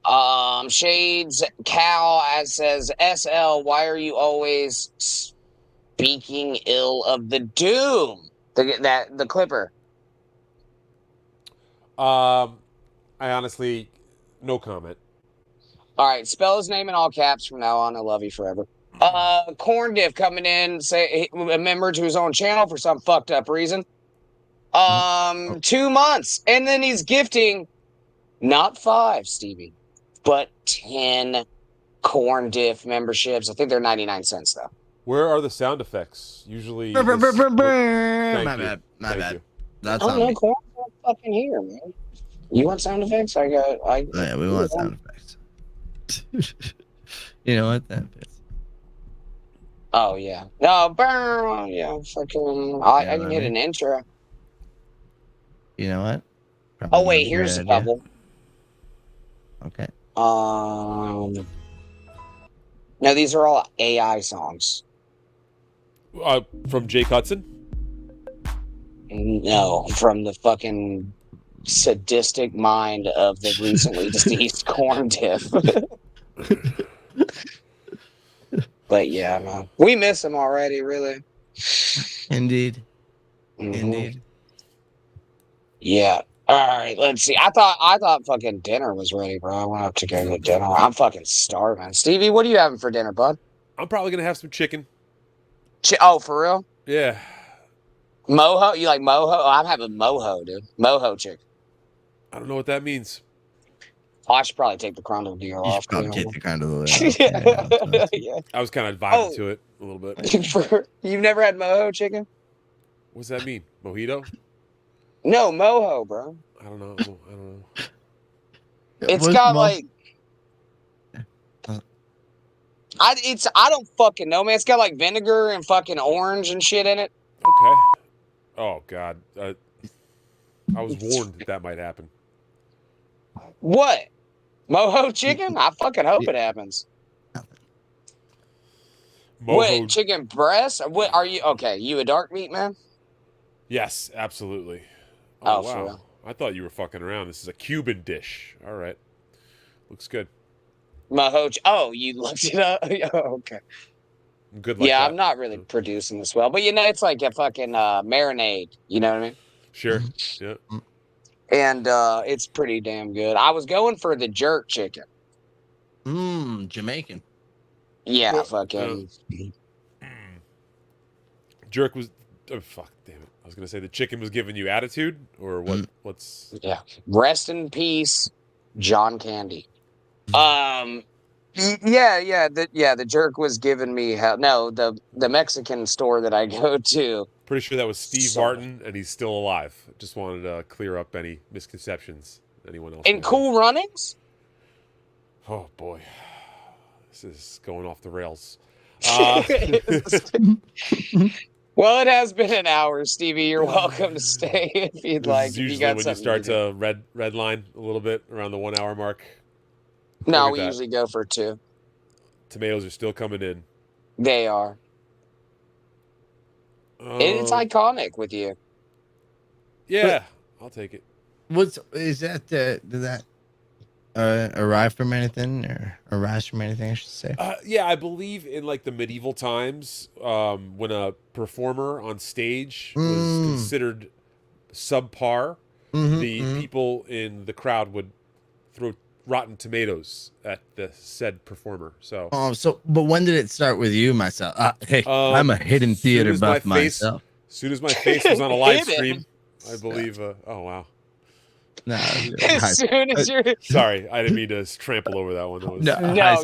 Shades Cal says, "SL, why are you always speaking ill of the Doom. The Clipper. I honestly, no comment. All right, spell his name in all caps from now on. I love you forever. Corn Diff coming in, say a member to his own channel for some fucked up reason. 2 months, and then he's gifting not 5, Stevie, but 10 Corn Diff memberships. I think they're 99 cents though. Where are the sound effects? Usually, My Thank bad. My Thank bad. you. That's Oh on no, me. Corn's not fucking here, man. You want sound effects? Yeah, we want sound effects. You know what? That fits. Oh yeah. No, burn. Yeah, fucking. I can hit an intro. You know what? Oh wait, here's a couple. Okay. No, these are all AI songs. From Jake Hudson? No, from the fucking sadistic mind of the recently deceased Corn Diff. But yeah, man, we miss him already, really. Indeed. Mhm. Indeed. Yeah. All right, let's see. I thought fucking dinner was ready, bro. I went up to go get dinner. I'm fucking starving. Stevie, what are you having for dinner, bud? I'm probably gonna have some chicken. Oh, for real? Yeah. Moho? You like moho? Oh, I'm having moho, dude. Moho chicken. I don't know what that means. Oh, I should probably take the crumble deal You off. should probably take the kind of Yeah. Yeah. I was kind of vibing to it a little bit. You've never had moho chicken? What's that mean? Mojito? No, moho, bro. I don't know. It's got like I don't fucking know, man. It's got like vinegar and fucking orange and shit in it. Okay. Oh God. I was warned that might happen. What? Moho chicken? I fucking hope it happens. Moho. Wait, chicken breast? What are you? Okay, you a dark meat man? Yes, absolutely. Oh, Oh, for wow. real? I thought you were fucking around. This is a Cuban dish. All right. Looks good. Moho. Oh, you looked it up? Oh, okay. I'm good like Yeah, that. I'm not really producing this well, but you know, it's like a fucking marinade. You know what I mean? Sure. Yeah. And it's pretty damn good. I was going for the jerk chicken. Jamaican. Yeah, fucking. Jerk was. Oh, fuck. Damn it. I was gonna say the chicken was giving you attitude, or what? What's? Yeah. Rest in peace, John Candy. The jerk was giving me hell. No, the Mexican store that I go to. Pretty sure that was Steve Martin, and he's still alive. Just wanted to clear up any misconceptions anyone else. In Cool Runnings? Oh boy, this is going off the rails. Well, it has been an hour, Stevie. You're welcome to stay if you'd like. This is usually when you start to red line a little bit around the 1 hour mark. No, we usually go for 2. Tomatoes are still coming in. They are. It's iconic with you. Yeah, I'll take it. Is that? Did that arrive from anything or arise from anything? I should say. Yeah, I believe in like the medieval times, when a performer on stage was considered subpar, the people in the crowd would throw rotten tomatoes at the said performer. So. But when did it start with you, myself? Hey, I'm a hidden theater buff myself. As soon as my face was on a live stream, I believe. Oh wow. No, as soon as you're. Sorry, I didn't mean to trample over that one. That was... No,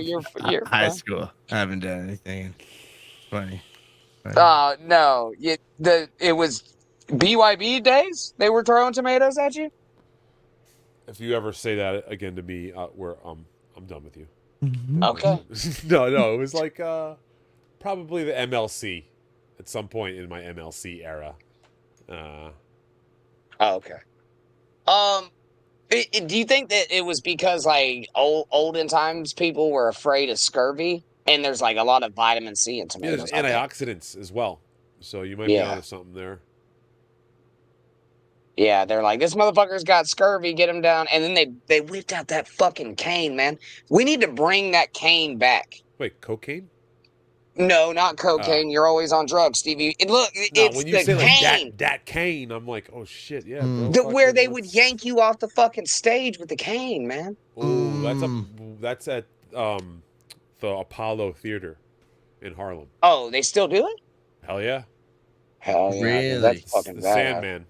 you're high school. I haven't done anything in 20. No, it was BYB days. They were throwing tomatoes at you. If you ever say that again to me, I'm done with you. Okay. No, it was like probably the MLC at some point in my MLC era. Okay. Do you think that it was because like olden times people were afraid of scurvy, and there's like a lot of vitamin C in tomatoes? Yeah, there's antioxidants as well, so you might be onto something there. Yeah, they're like, this motherfucker's got scurvy, get him down. And then they whipped out that fucking cane, man. We need to bring that cane back. Wait, cocaine? No, not cocaine. You're always on drugs, Stevie. And look, No, it's when you the say like cane. that cane, I'm like, oh shit, yeah, bro. Where fucking they would let's- yank you off the fucking stage with the cane, man. Oh, that's at the Apollo Theater in Harlem. Oh, they still do it? Hell yeah. Hell yeah. Really? That's It's fucking the bad. Sandman.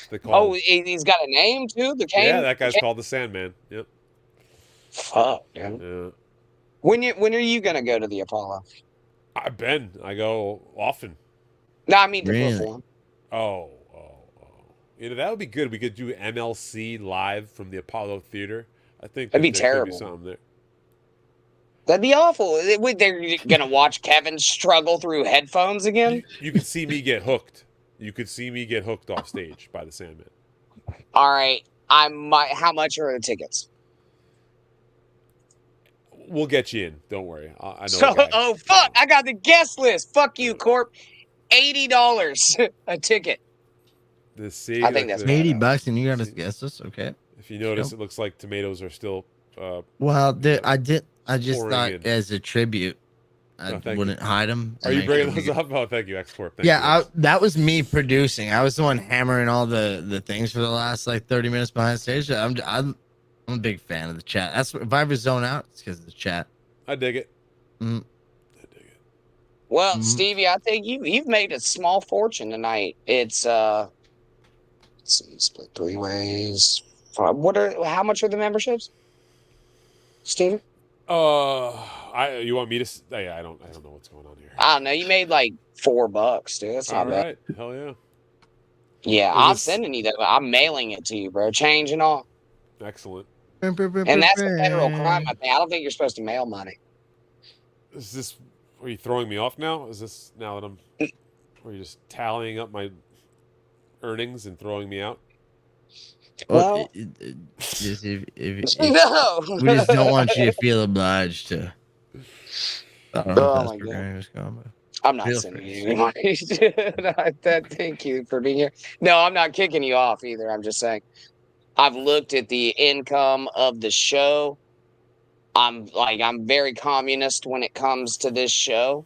They call Oh, him. he's got a name too? The cane? Yeah, that guy's called the Sandman. Yep. Fuck, dude. Yeah. When are you gonna go to the Apollo? I've been. I go often. No, I mean to Really? perform. Oh. You know, that would be good. We could do MLC live from the Apollo Theater. I think That'd be there could be terrible. something there. That'd be awful. They're gonna watch Kevin struggle through headphones again. You could see me get hooked. You could see me get hooked off stage by the Sandman. All right, I might. How much are the tickets? We'll get you in. Don't worry. I know. So, a guy. oh fuck! I got the guest list. Fuck you, Corp. $80 a ticket. The see, I think that's $80 and you got to guess this. Okay. If you notice, it looks like tomatoes are still. Well, I just pouring thought in. as a tribute, I Oh, thank wouldn't hide them. Are you bringing those up? Oh, thank you, XCORP. Thank Yeah, you. that was me producing. I was the one hammering all the things for the last like 30 minutes behind stage. I'm a big fan of the chat. That's if I ever zone out, it's because of the chat. I dig it. Mm. I dig it. Well, Stevie, I think you've made a small fortune tonight. It's let's see, split 3 ways. How much are the memberships, Stevie? You want me to? Yeah, I don't know what's going on here. I don't know. You made like $4, dude. That's not All bad. right. Hell yeah. Yeah, Is I'm this- sending you that. I'm mailing it to you, bro. Change and all. Excellent. And that's a federal crime. I think. I don't think you're supposed to mail money. Is this? Are you throwing me off now? Is this now that I'm? Are you just tallying up my earnings and throwing me out? Well- Just No. we just don't want you to feel obliged to. I don't know Oh if my that's where God. Granny's going, but I'm not Feel sending free. you any money. Thank you for being here. No, I'm not kicking you off either. I'm just saying I've looked at the income of the show. I'm very communist when it comes to this show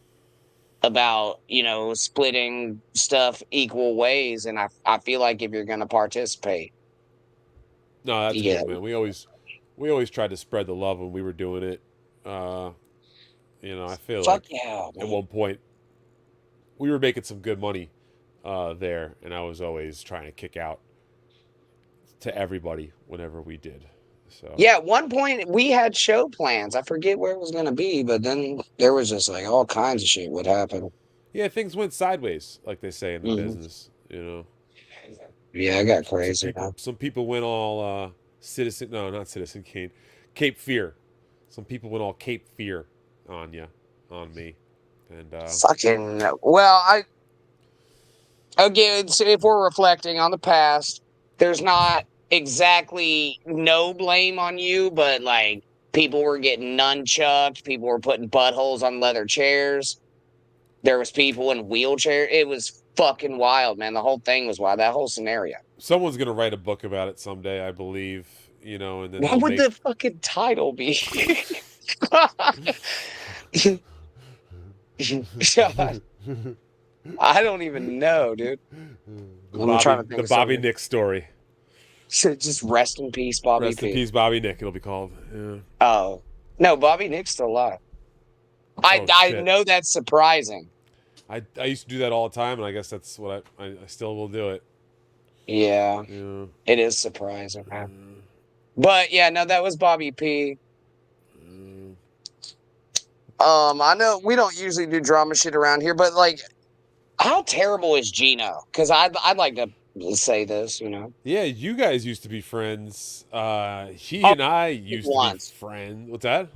about, splitting stuff equal ways. And I feel like if you're going to participate. No, that's Yeah. good, man. We always tried to spread the love when we were doing it. I feel Fuck like yeah, at man. one point we were making some good money there, and I was always trying to kick out to everybody whenever we did. So Yeah, at one point we had show plans. I forget where it was going to be, but then there was just like all kinds of shit would happen. yeah, things went sideways, like they say in the Mhm. business. Yeah, I got crazy. Some people went all not Citizen Kane, Cape Fear. Some people went all Cape Fear on me, and Fucking well, again, so if we're reflecting on the past, there's not exactly no blame on you, but like people were getting nunchucked, people were putting buttholes on leather chairs. There was people in wheelchairs. It was fucking wild, man. The whole thing was wild. That whole scenario. someone's gonna write a book about it someday, I believe. And then What would the fucking title be? I don't even know, dude. I'm trying to think the of Bobby something. Nick story. Just rest in peace, Bobby Rest in P. peace, Bobby Nick. It'll be called. Yeah. Oh no, Bobby Nick's still alive. I Shit. know that's surprising. I used to do that all the time, and I guess that's what I still will do it. Yeah, Yeah. it is surprising, man. But yeah, no, that was Bobby P. I know we don't usually do drama shit around here, but like, how terrible is Gino? Because I'd like to say this, Yeah, you guys used to be friends. He and I used once. to be friends. What's that?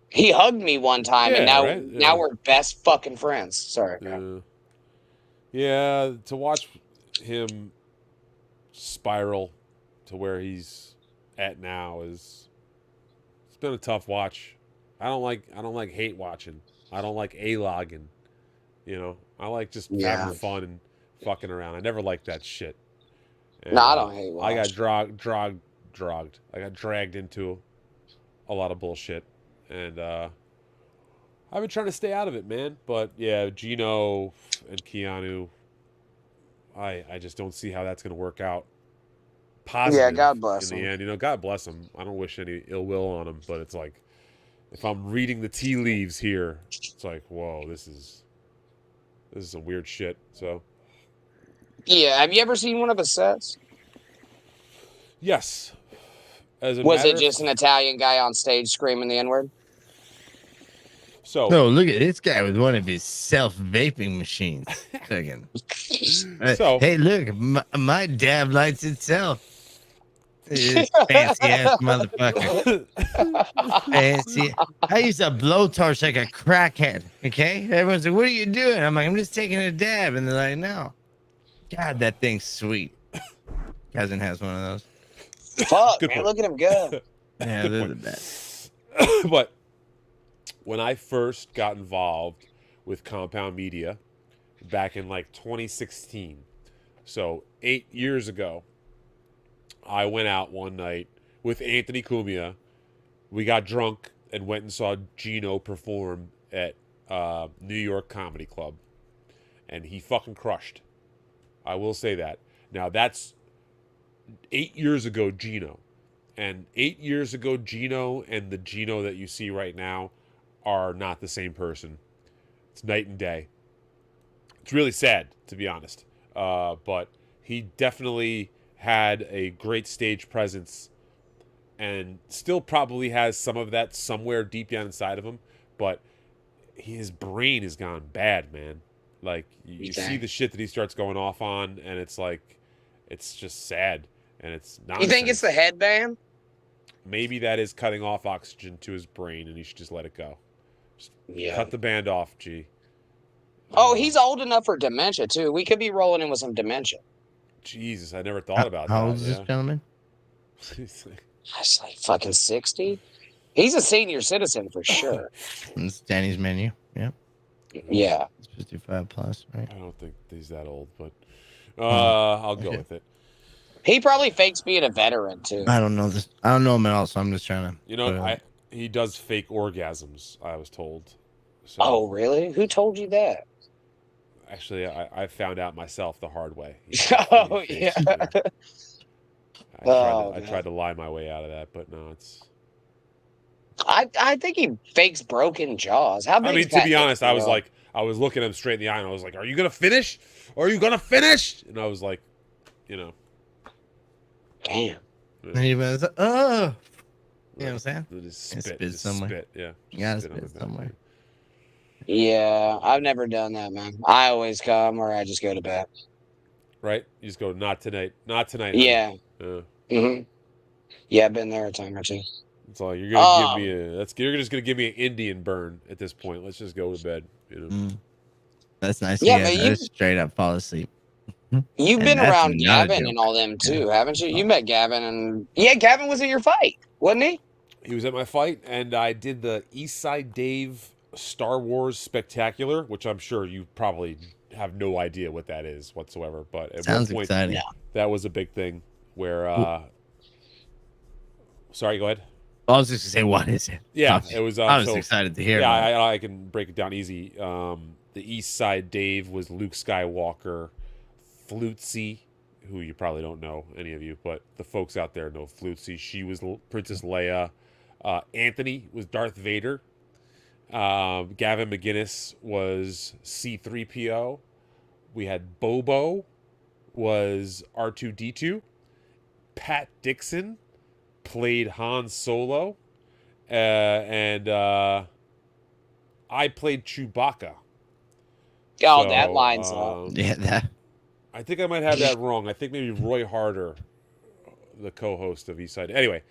He hugged me one time, and Yeah, now right? Yeah. now we're best fucking friends. Sorry. Yeah, to watch him spiral to where he's at now it's been a tough watch. I don't like hate watching. I don't like a-logging. I like just having fun and fucking around. I never liked that shit. And, No, I don't hate I got watching. dragged. I got dragged into a lot of bullshit, and I've been trying to stay out of it, man. But yeah, Gino and Keanu, I just don't see how that's going to work out. Positive Yeah, God bless in the him. end. You know, God bless him. I don't wish any ill will on him, but it's like, if I'm reading the tea leaves here, it's like, whoa, this is some weird shit. So, Yeah, have you ever seen one of his sets? yes. As a Was matter it just an of, Italian guy on stage screaming the N-word? so No, look at this guy with one of his self-vaping machines. Second. So- hey, look, my dab lights itself. This fancy ass motherfucker. Fancy. I use a blowtorch like a crackhead. Okay, everyone's like, "What are you doing?" I'm like, "I'm just taking a dab," and they're like, "No." God, that thing's sweet. Cousin has one of those. Fuck, Good man, point. look at him go. Yeah, Good they're point. the best. But when I first got involved with Compound Media back in like 2016, so 8 years ago, I went out one night with Anthony Cumia. We got drunk and went and saw Gino perform at New York Comedy Club. And he fucking crushed. I will say that. Now, that's 8 years ago, Gino. And 8 years ago, Gino and the Gino that you see right now are not the same person. It's night and day. It's really sad, to be honest. But he definitely had a great stage presence and still probably has some of that somewhere deep down inside of him. But his brain has gone bad, man. Like, you see the shit that he starts going off on, and it's like, it's just sad. And it's nonsense. You think it's the headband? Maybe that is cutting off oxygen to his brain, and he should just let it go. Just cut the band off, G. Oh, he's old enough for dementia, too. We could be rolling in with some dementia. Jesus, I never thought about that. How old is this gentleman? He's like fucking 60. He's a senior citizen for sure. It's Danny's menu. Yeah. Yeah. It's 55 plus, right? I don't think he's that old, but I'll go with it. He probably fakes being a veteran, too. I don't know this. I don't know him at all, so I'm just trying to. You know, he does fake orgasms, I was told. So, oh, really? Who told you that? Actually, I found out myself the hard way. Oh, yeah. I tried to lie my way out of that, but no, it's... I think he fakes broken jaws. How big I mean, to be honest, I was looking him straight in the eye, and I was like, "Are you gonna finish? Are you gonna finish?" And I was like, you know, damn. And he was, oh, you know what I'm saying? Just spit somewhere. Spit, yeah. You gotta spit somewhere. Yeah, I've never done that, man. I always come or I just go to bed. Right? You just go, not tonight, not tonight. Yeah. Yeah. Yeah, I've been there a time or two. It's like you're gonna give me you're just gonna give me an Indian burn at this point. Let's just go to bed. You know. That's nice. Yeah, Yeah, but you straight up fall asleep. You've been around Gavin and all them too, haven't you? You met Gavin and Gavin was at your fight, wasn't he? He was at my fight, and I did the Eastside Dave Star Wars Spectacular, which I'm sure you probably have no idea what that is whatsoever. But at Sounds one point, exciting. That was a big thing. Where, sorry, go ahead. I was just gonna say, what is it? Yeah, it was. I was excited to hear. Yeah, I can break it down easy. The East Side Dave was Luke Skywalker, Flutesy, who you probably don't know, any of you, but the folks out there know Flutesy. She was Princess Leia. Anthony was Darth Vader. Gavin McGinnis was C-3PO. We had Bobo was R2-D2. Pat Dixon played Han Solo. And I played Chewbacca. Oh, So, that lines up. Yeah, that. I think I might have that wrong. I think maybe Roy Harder, the co-host of Eastside. Anyway,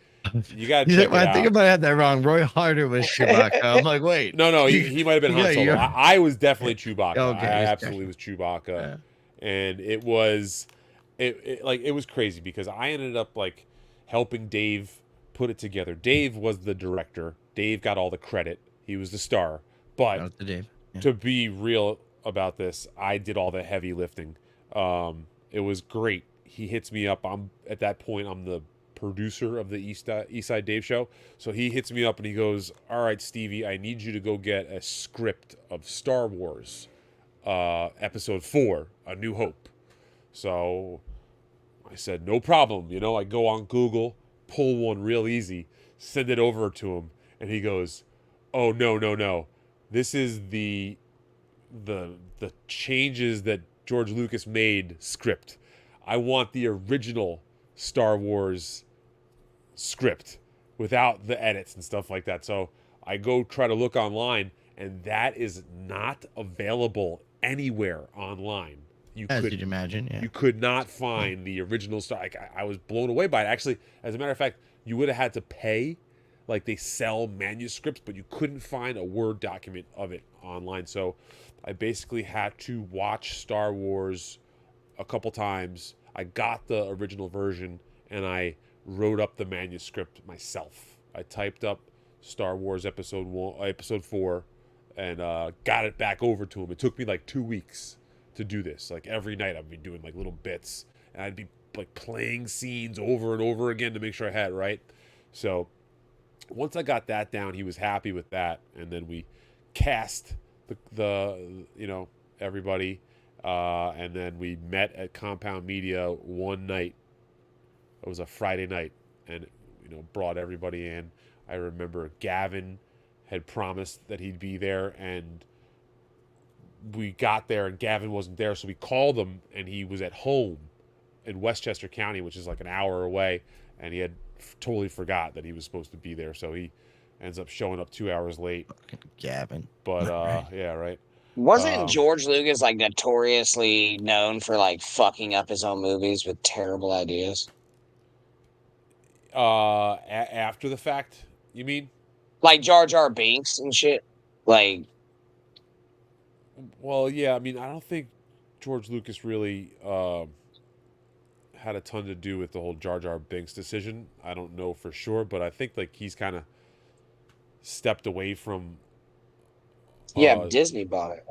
you got to check it out. I think I might have that wrong. Roy Harder was Chewbacca. I'm like, wait. No, he might have been Han Solo. I was definitely Chewbacca. Okay, I absolutely was Chewbacca. Yeah. And it was crazy because I ended up like helping Dave put it together. Dave was the director. Dave got all the credit. He was the star. But That was the Dave. Yeah. to be real about this, I did all the heavy lifting. It was great. He hits me up. At that point, I'm the producer of the East Side Dave Show. So he hits me up and he goes, "All right, Stevie, I need you to go get a script of Star Wars, Episode 4, A New Hope." So I said, "No problem." You know, I go on Google, pull one real easy, send it over to him, and he goes, "Oh, no. This is the changes that George Lucas made script. I want the original Star Wars script without the edits and stuff like that." So I go try to look online, and that is not available anywhere online. As you'd imagine, yeah. You could not find the original Star. I was blown away by it. Actually, as a matter of fact, you would have had to pay. Like, they sell manuscripts, but you couldn't find a Word document of it online. So I basically had to watch Star Wars a couple times. I got the original version, and I wrote up the manuscript myself. I typed up Star Wars Episode 4, and got it back over to him. It took me like 2 weeks to do this. Like, every night I'd be doing like little bits, and I'd be like playing scenes over and over again to make sure I had it right. So once I got that down, he was happy with that, and then we cast the everybody, and then we met at Compound Media one night. It was a Friday night, and brought everybody in. I remember Gavin had promised that he'd be there, and we got there and Gavin wasn't there, so we called him, and he was at home in Westchester County, which is like an hour away, and he had totally forgot that he was supposed to be there, so he ends up showing up 2 hours late. Gavin. But yeah, right. Wasn't George Lucas like notoriously known for like fucking up his own movies with terrible ideas? After the fact, you mean? Like Jar Jar Binks and shit? Like, well, yeah, I mean, I don't think George Lucas really had a ton to do with the whole Jar Jar Binks decision. I don't know for sure, but I think like he's kind of stepped away from Disney bought it.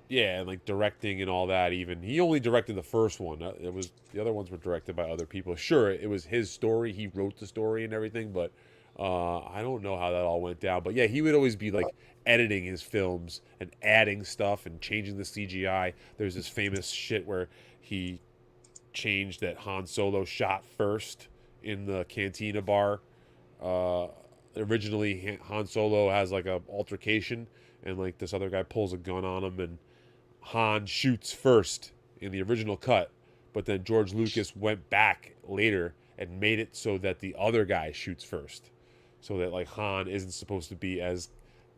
Yeah, and like directing and all that. Even he only directed the first one. It was the other ones were directed by other people. Sure, it was his story. He wrote the story and everything, but I don't know how that all went down. But yeah, he would always be like editing his films and adding stuff and changing the CGI. There's this famous shit where he changed that Han Solo shot first in the Cantina bar. Originally, Han Solo has like a altercation, and like this other guy pulls a gun on him, and Han shoots first in the original cut. But then George Lucas went back later and made it so that the other guy shoots first, so that like Han isn't supposed to be as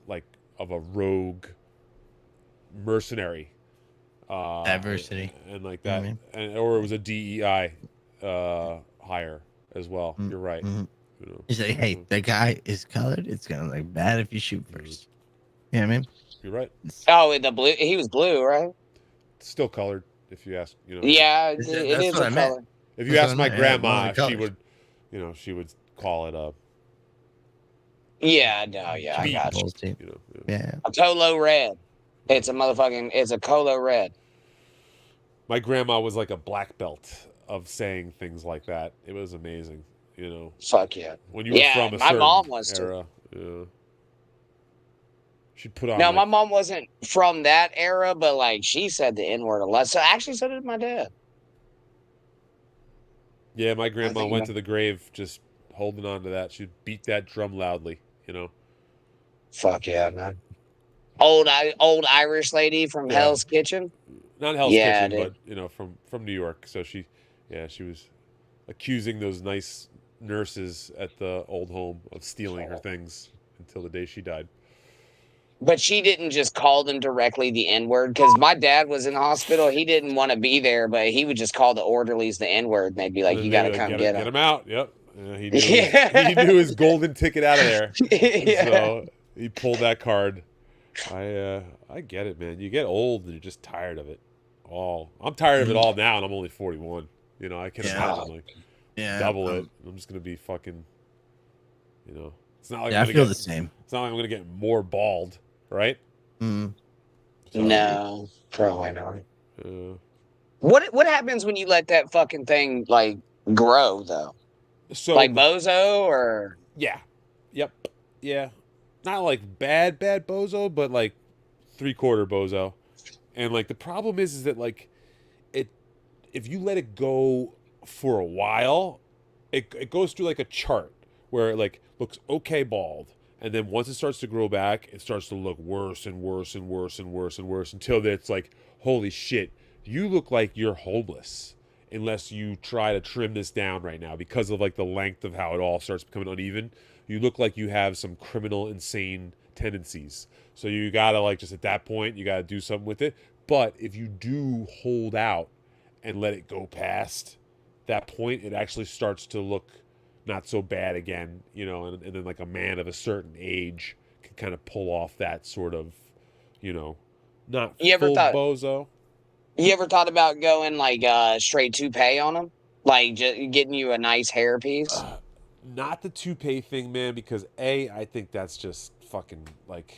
like of a rogue mercenary. Diversity and like that, or it was a DEI hire as well. You're right. You say, hey, the guy is colored. It's gonna look bad if you shoot first. You know what I mean? You're right. Oh, the blue. He was blue, right? It's still colored, if you ask. Yeah, it is a color. If you ask my grandma, she would, she would call it a. Yeah, no, yeah, I got you. Yeah. A Colo red. It's a Colo red. My grandma was like a black belt of saying things like that. It was amazing, Fuck yeah. When you were from a certain mom was era. Yeah. She'd put on. No, my mom wasn't from that era, but like she said the N-word a lot. So actually, so did my dad. Yeah, my grandma went to the grave just holding on to that. She'd beat that drum loudly, Fuck yeah, man. Old Irish lady from Hell's Kitchen. Not Hell's Kitchen, but from New York. So she was accusing those nice nurses at the old home of stealing her things until the day she died. But she didn't just call them directly the N-word, because my dad was in the hospital. He didn't want to be there, but he would just call the orderlies the N-word. And they'd be like, "You got to come get him. Get him out." Yep. He knew his golden ticket out of there. So he pulled that card. I get it, man. You get old and you're just tired of it all. I'm tired of it all now, and I'm only 41. I can imagine double it. I'm just gonna be fucking. It's not like I feel the same. It's not like I'm gonna get more bald, right? No, probably not. What happens when you let that fucking thing like grow though? So like bozo or yeah, yep, yeah, not like bad bozo, but like 3/4 bozo. And like the problem is that like it, if you let it go for a while, it goes through like a chart where it like looks okay bald, and then once it starts to grow back, it starts to look worse and worse and worse and worse and worse until it's like, holy shit, you look like you're homeless unless you try to trim this down right now because of like the length of how it all starts becoming uneven. You look like you have some criminal, insane tendencies. So you gotta like just at that point, you gotta do something with it. But if you do hold out and let it go past that point, it actually starts to look not so bad again, you know, and then like a man of a certain age can kind of pull off that sort of, you know, not full bozo. You ever thought about going like straight toupee on them? Like just getting you a nice hairpiece? Not the toupee thing, man, because A, I think that's just fucking like,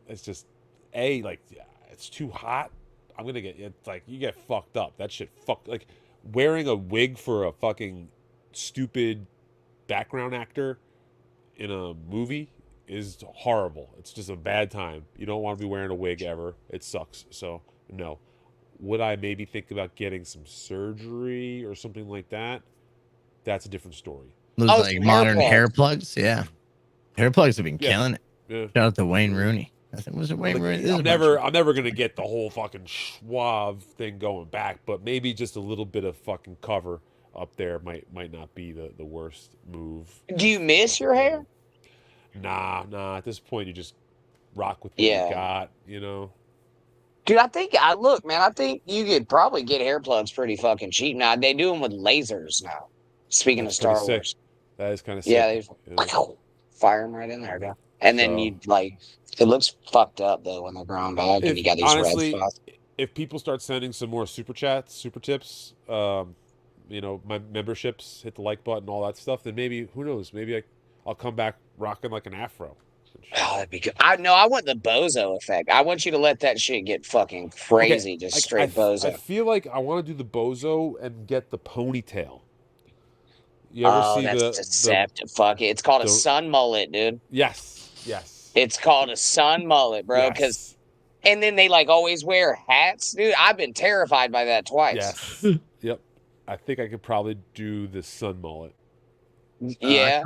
it's just, A, like, it's too hot. I'm gonna get, it's like, you get fucked up. That shit like, wearing a wig for a fucking stupid background actor in a movie is horrible. It's just a bad time. You don't want to be wearing a wig ever. It sucks. So, no. Would I maybe think about getting some surgery or something like that? That's a different story. Those like modern hair plugs, yeah. Hair plugs have been killing it. Yeah. Shout out to Wayne Rooney. I think was it Wayne Rooney? I'm never gonna get the whole fucking suave thing going back, but maybe just a little bit of fucking cover up there might not be the worst move. Do you miss your hair? Nah. At this point, you just rock with what you got, you know. Dude, I think you could probably get hair plugs pretty fucking cheap now. They do them with lasers now. Speaking of Star Wars, that is kind of sick. Yeah, they fire them right in there, dude. And then you like, it looks fucked up though when they're growing back, and you got these honestly, red spots. If people start sending some more super chats, super tips, you know, my memberships, hit the like button, all that stuff, then maybe, who knows, maybe I'll come back rocking like an afro. Oh, that'd be good. I want the bozo effect. I want you to let that shit get fucking crazy, just straight bozo. I feel like I want to do the bozo and get the ponytail. You ever see that's deceptive. Fuck it. It's called a sun mullet, dude. Yes. It's called a sun mullet, bro. Because, and then they like always wear hats, dude. I've been terrified by that twice. Yes. Yep. I think I could probably do the sun mullet. Yeah.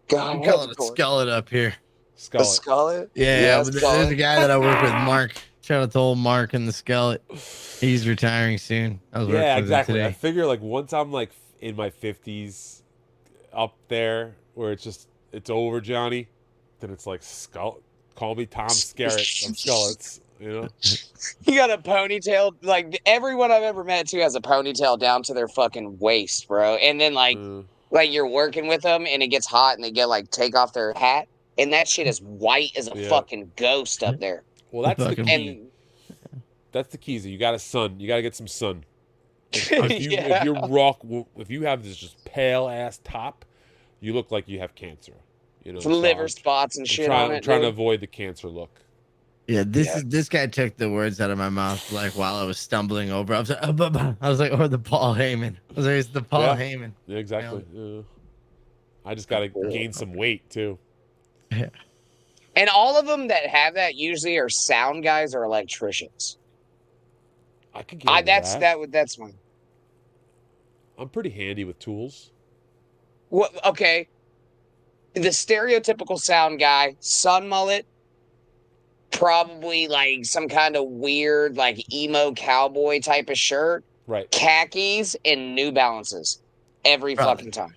God, we call it a skullet up here. A skullet? Yeah, there's a guy that I work with, Mark. Shout out to old Mark in the skullet. He's retiring soon. Yeah, exactly. I figure like once I'm like in my 50s up there where it's over, Johnny, then it's like call me Tom Skerritt of Skullets, you know. You got a ponytail. Like everyone I've ever met too has a ponytail down to their fucking waist, bro. And then like you're working with them and it gets hot and they get like take off their hat and that shit is white as a fucking ghost up there. Well, that's the key. That's the key. You got you got to get some sun. If you have this just pale ass top, you look like you have cancer. You know, some liver spots and shit on it. I'm trying to avoid the cancer look. Yeah, this guy took the words out of my mouth like while I was stumbling over. I was like, or the Paul Heyman. I was like, it's the Paul Heyman. Yeah, exactly. I just got to gain some weight too. Yeah. And all of them that have that usually are sound guys or electricians. I could get that's mine. I'm pretty handy with tools. Well, okay. The stereotypical sound guy, sun mullet, probably like some kind of weird like emo cowboy type of shirt, right? Khakis and New Balances every fucking time.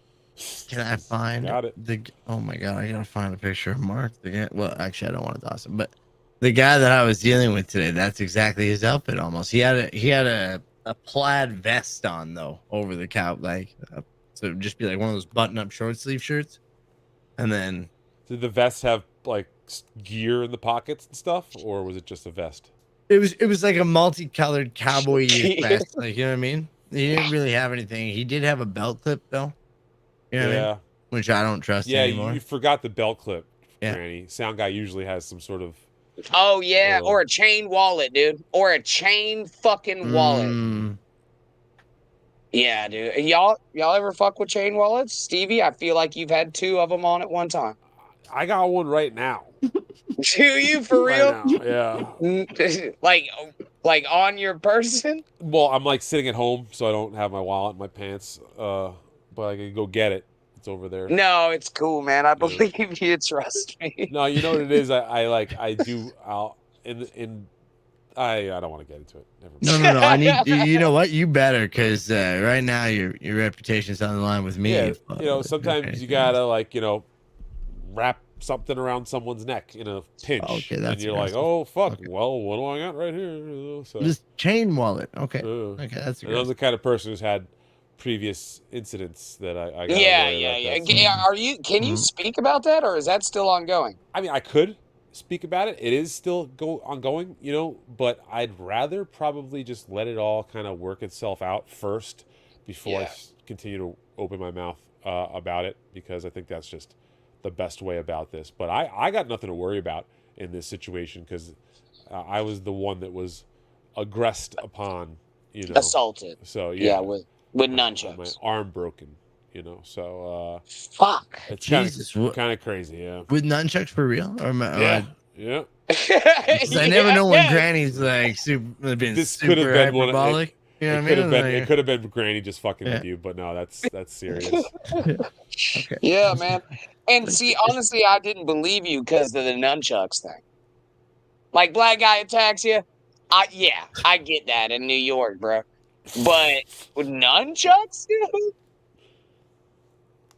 Can I find oh my god, I gotta find a picture of Mark. Well, actually, I don't want to toss him, but the guy that I was dealing with today, that's exactly his outfit almost. He had a plaid vest on though over the cow, like so it'd just be like one of those button-up short sleeve shirts. And then did the vest have like gear in the pockets and stuff, or was it just a vest? It was like a multicolored cowboy vest, like, you know what I mean? He didn't really have anything. He did have a belt clip though. You know what I mean? Which I don't trust anymore. You forgot the belt clip, Granny. Sound guy usually has some sort of or a chain wallet, dude. Or a chain fucking wallet. Yeah, dude. Y'all ever fuck with chain wallets? Stevie, I feel like you've had 2 of them on at one time. I got one right now. Do you for real? Right now, yeah. like on your person? Well, I'm like sitting at home, so I don't have my wallet in my pants. But I can go get it. It's over there. No, it's cool, man. I believe you. Trust me. No, you know what it is. I don't want to get into it. Never mind. No. I need. You know what? You better, because right now your reputation's on the line with me. Yeah, sometimes you gotta wrap something around someone's neck in a pinch, and you're like, oh fuck. Okay. Well, what do I got right here? So, just chain wallet. Okay, okay, that's. And I'm the kind of person who's had previous incidents that I got. Yeah. Are you? Can you speak about that, or is that still ongoing? I mean, I could speak about it. It is still ongoing, but I'd rather probably just let it all kind of work itself out first before I continue to open my mouth about it, because I think that's just the best way about this. But I got nothing to worry about in this situation, because I was the one that was aggressed upon, assaulted. So with nunchucks, my arm broken, so fuck, it's kind of crazy. Yeah, with nunchucks for real, or yeah. I never know when Granny's like super hyperbolic. It could have been Granny just fucking with you, but no, that's serious. Okay. Yeah, man. And see, honestly, I didn't believe you because of the nunchucks thing. Like, black guy attacks you. I get that in New York, bro. But with nunchucks, dude?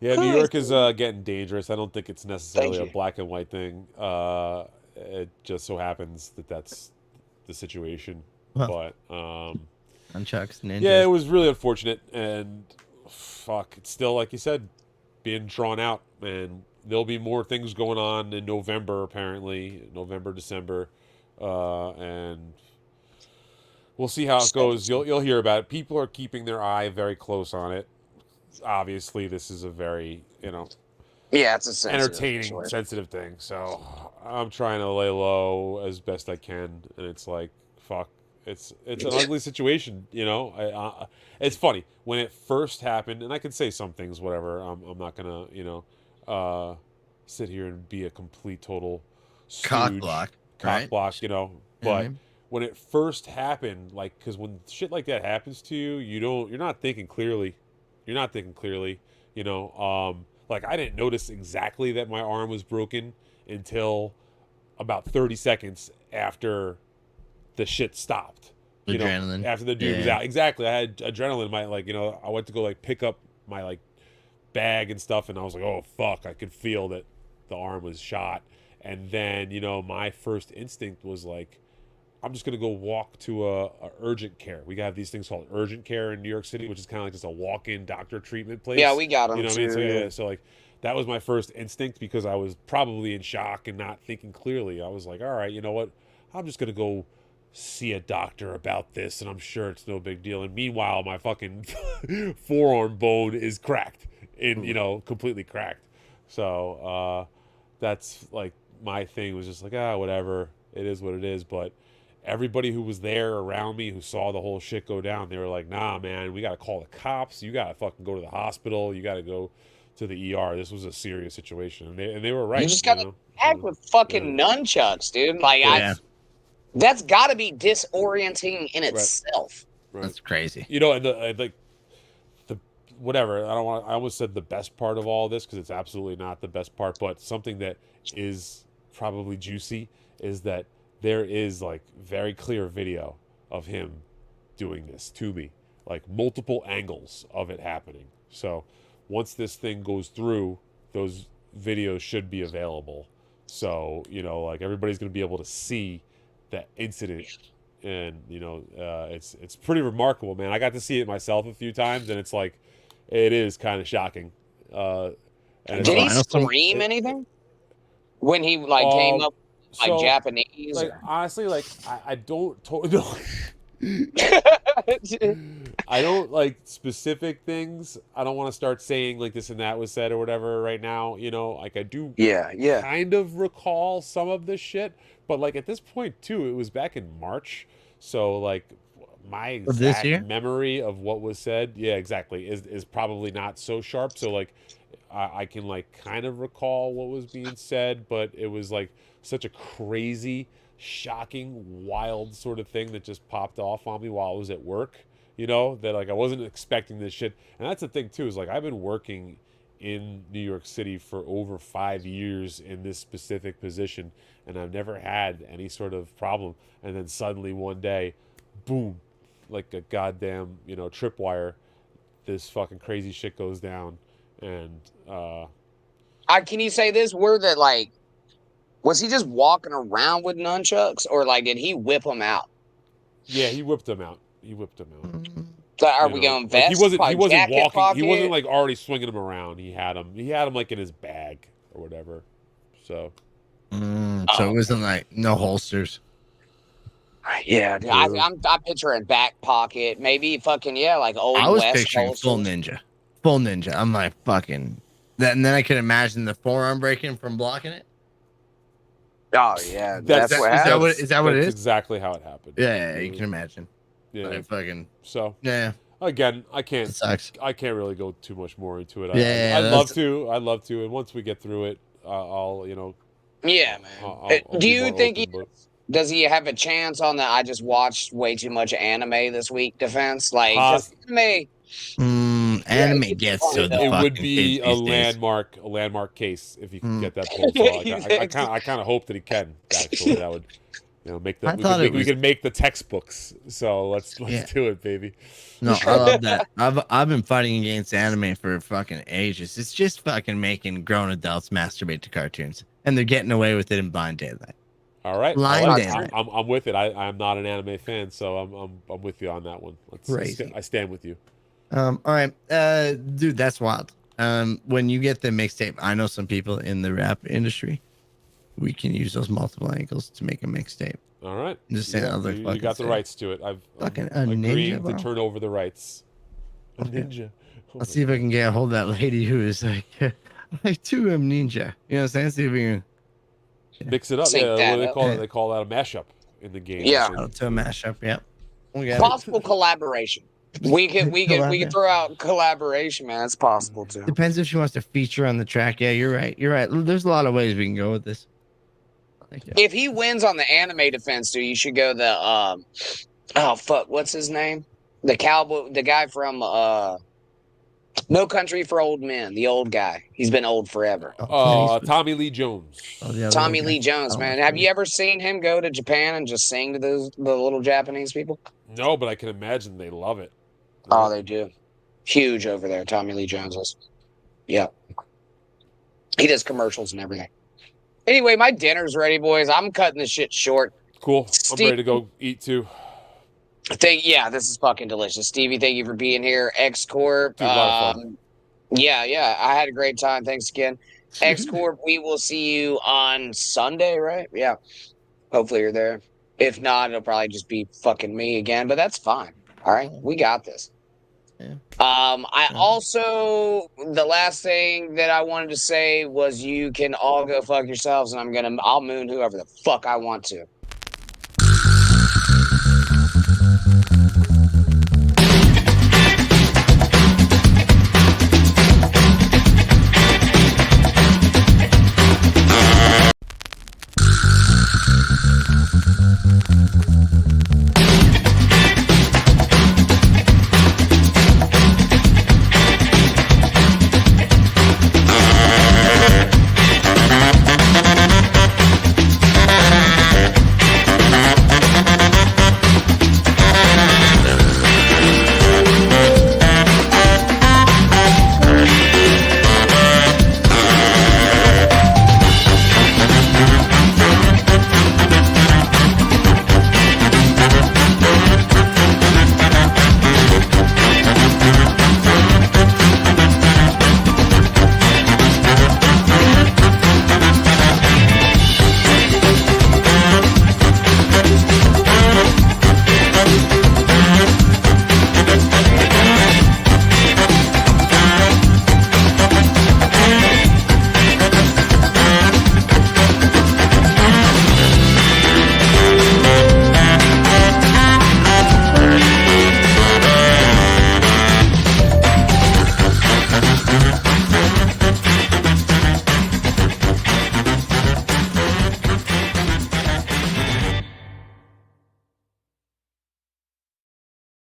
Yeah, New York is getting dangerous. I don't think it's necessarily a black and white thing. It just so happens that that's the situation. But nunchucks, ninjas. Yeah, it was really unfortunate, and fuck, it's still, like you said, being drawn out, and there'll be more things going on in November, apparently, November, December, and we'll see how it goes. You'll hear about it. People are keeping their eye very close on it. Obviously, this is a very, it's a entertaining, sensitive thing. So I'm trying to lay low as best I can, and it's like, fuck, it's an ugly situation. It's funny when it first happened, and I can say some things, whatever. I'm not gonna, sit here and be a complete total stooge, cock block, But when it first happened, like, because when shit like that happens to you, you're not thinking clearly. Like, I didn't notice exactly that my arm was broken until about 30 seconds after the shit stopped. Adrenaline. After the dude was out. Exactly. I had adrenaline. I went to go pick up my bag and stuff, and I was like, oh fuck, I could feel that the arm was shot. And then, my first instinct was like, I'm just gonna go walk to a urgent care. We have these things called urgent care in New York City, which is kind of like just a walk-in doctor treatment place. Yeah, we got them. You know what I mean? So that was my first instinct, because I was probably in shock and not thinking clearly. I was like, all right, you know what? I'm just gonna go see a doctor about this, and I'm sure it's no big deal. And meanwhile, my fucking forearm bone is cracked, completely cracked. So that's like my thing, was just like, whatever, it is what it is. But everybody who was there around me, who saw the whole shit go down, they were like, nah, man, we got to call the cops. You got to fucking go to the hospital. You got to go to the ER. This was a serious situation. And they were right. You just got to act with fucking nunchucks, dude. Like, that's got to be disorienting in itself. Right. That's crazy. And the whatever, I almost said the best part of all this, because it's absolutely not the best part, but something that is probably juicy is that there is very clear video of him doing this to me, multiple angles of it happening. So once this thing goes through, those videos should be available. So, everybody's going to be able to see that incident. And, it's pretty remarkable, man. I got to see it myself a few times, and it's it is kind of shocking. Did he scream anything when he came up Japanese? Honestly, I don't totally I don't specific things. I don't want to start saying this and that was said or whatever right now. I do kind of recall some of this shit, but at this point too, it was back in March, so my Of this exact year? memory of what was said, yeah, exactly, is probably not so sharp. So like, I can like kind of recall what was being said, but it was like such a crazy, shocking, wild sort of thing that just popped off on me while I was at work. You know, that like I wasn't expecting this shit. And that's the thing too, is like I've been working in New York City for over 5 years in this specific position, and I've never had any sort of problem. And then suddenly one day, boom, like a goddamn, you know, tripwire, this fucking crazy shit goes down. And Can you say this? Were that like, was he just walking around with nunchucks, or like did he whip them out? yeah, he whipped him out. He whipped him out. So are You we know, going like, vest? he wasn't jacket walking. Pocket? He wasn't like already swinging them around. He had them like in his bag or whatever. So So it wasn't like no holsters. Yeah, dude, I'm picturing back pocket, maybe fucking like old I was West picturing full holsters. ninja. I'm like fucking that, and then I can imagine the forearm breaking from blocking it. Oh yeah, That's what is happened. is that what it that's is? exactly how it happened. Yeah, you can imagine. Yeah. Like fucking So yeah, again, I it can't sucks. really go too much more into it. Yeah, I'd that's- love to, and once we get through it, I'll Yeah, man. I'll Do be you more think open, but does he have a chance on the I just watched way too much anime this week defense? Like, 'cause anime it's gets funny so the though. it fucking would be kids a these days. landmark case if he can get that pulled. So I kind of hope that he can. Actually, that would make I that thought we could make the textbooks. So let's do it, baby. No, I love that. I've been fighting against anime for fucking ages. It's just fucking making grown adults masturbate to cartoons, and they're getting away with it in blind daylight. All right, Blind I daylight. I'm with it. I'm not an anime fan, so I'm with you on that one. Crazy. I stand with you. All right, dude, that's wild. When you get the mixtape, I know some people in the rap industry. We can use those multiple angles to make a mixtape. All right, I'm just saying, other you fucking got the say. rights to it. I'm Fucking a agreeing ninja, bro. to turn over the rights. A Okay. ninja. Let's see if I can get a hold of that lady who is like, I too am ninja. You know what I'm saying? See if we can Mix it up. Sync Yeah, what that do they up. call it? They call that a mashup in the game. Yeah. go to a mashup. Yep. We got it. Possible collaboration. We could throw out collaboration, man. It's possible too. Depends if she wants to feature on the track. Yeah, you're right. You're right. There's a lot of ways we can go with this. I like it. If he wins on the anime defense, dude, you should go the oh fuck, what's his name? The cowboy, the guy from No Country for Old Men, the old guy. He's been old forever. Tommy Lee Jones. Oh, the other Tommy guy. Lee Jones, Oh, man. that's Have you ever seen him go to Japan and just sing to the little Japanese people? No, but I can imagine they love it. Oh, they do. Huge over there, Tommy Lee Jones is. Yeah. He does commercials and everything. Anyway, my dinner's ready, boys. I'm cutting this shit short. Cool. Steve- I'm ready to go eat too. This is fucking delicious. Stevie, thank you for being here. XCORP. Dude, a lot of fun. Yeah. I had a great time. Thanks again. XCORP, we will see you on Sunday, right? Yeah. Hopefully you're there. If not, it'll probably just be fucking me again, but that's fine. All right. We got this. Yeah. I also, the last thing that I wanted to say was you can all go fuck yourselves, and I'll moon whoever the fuck I want to.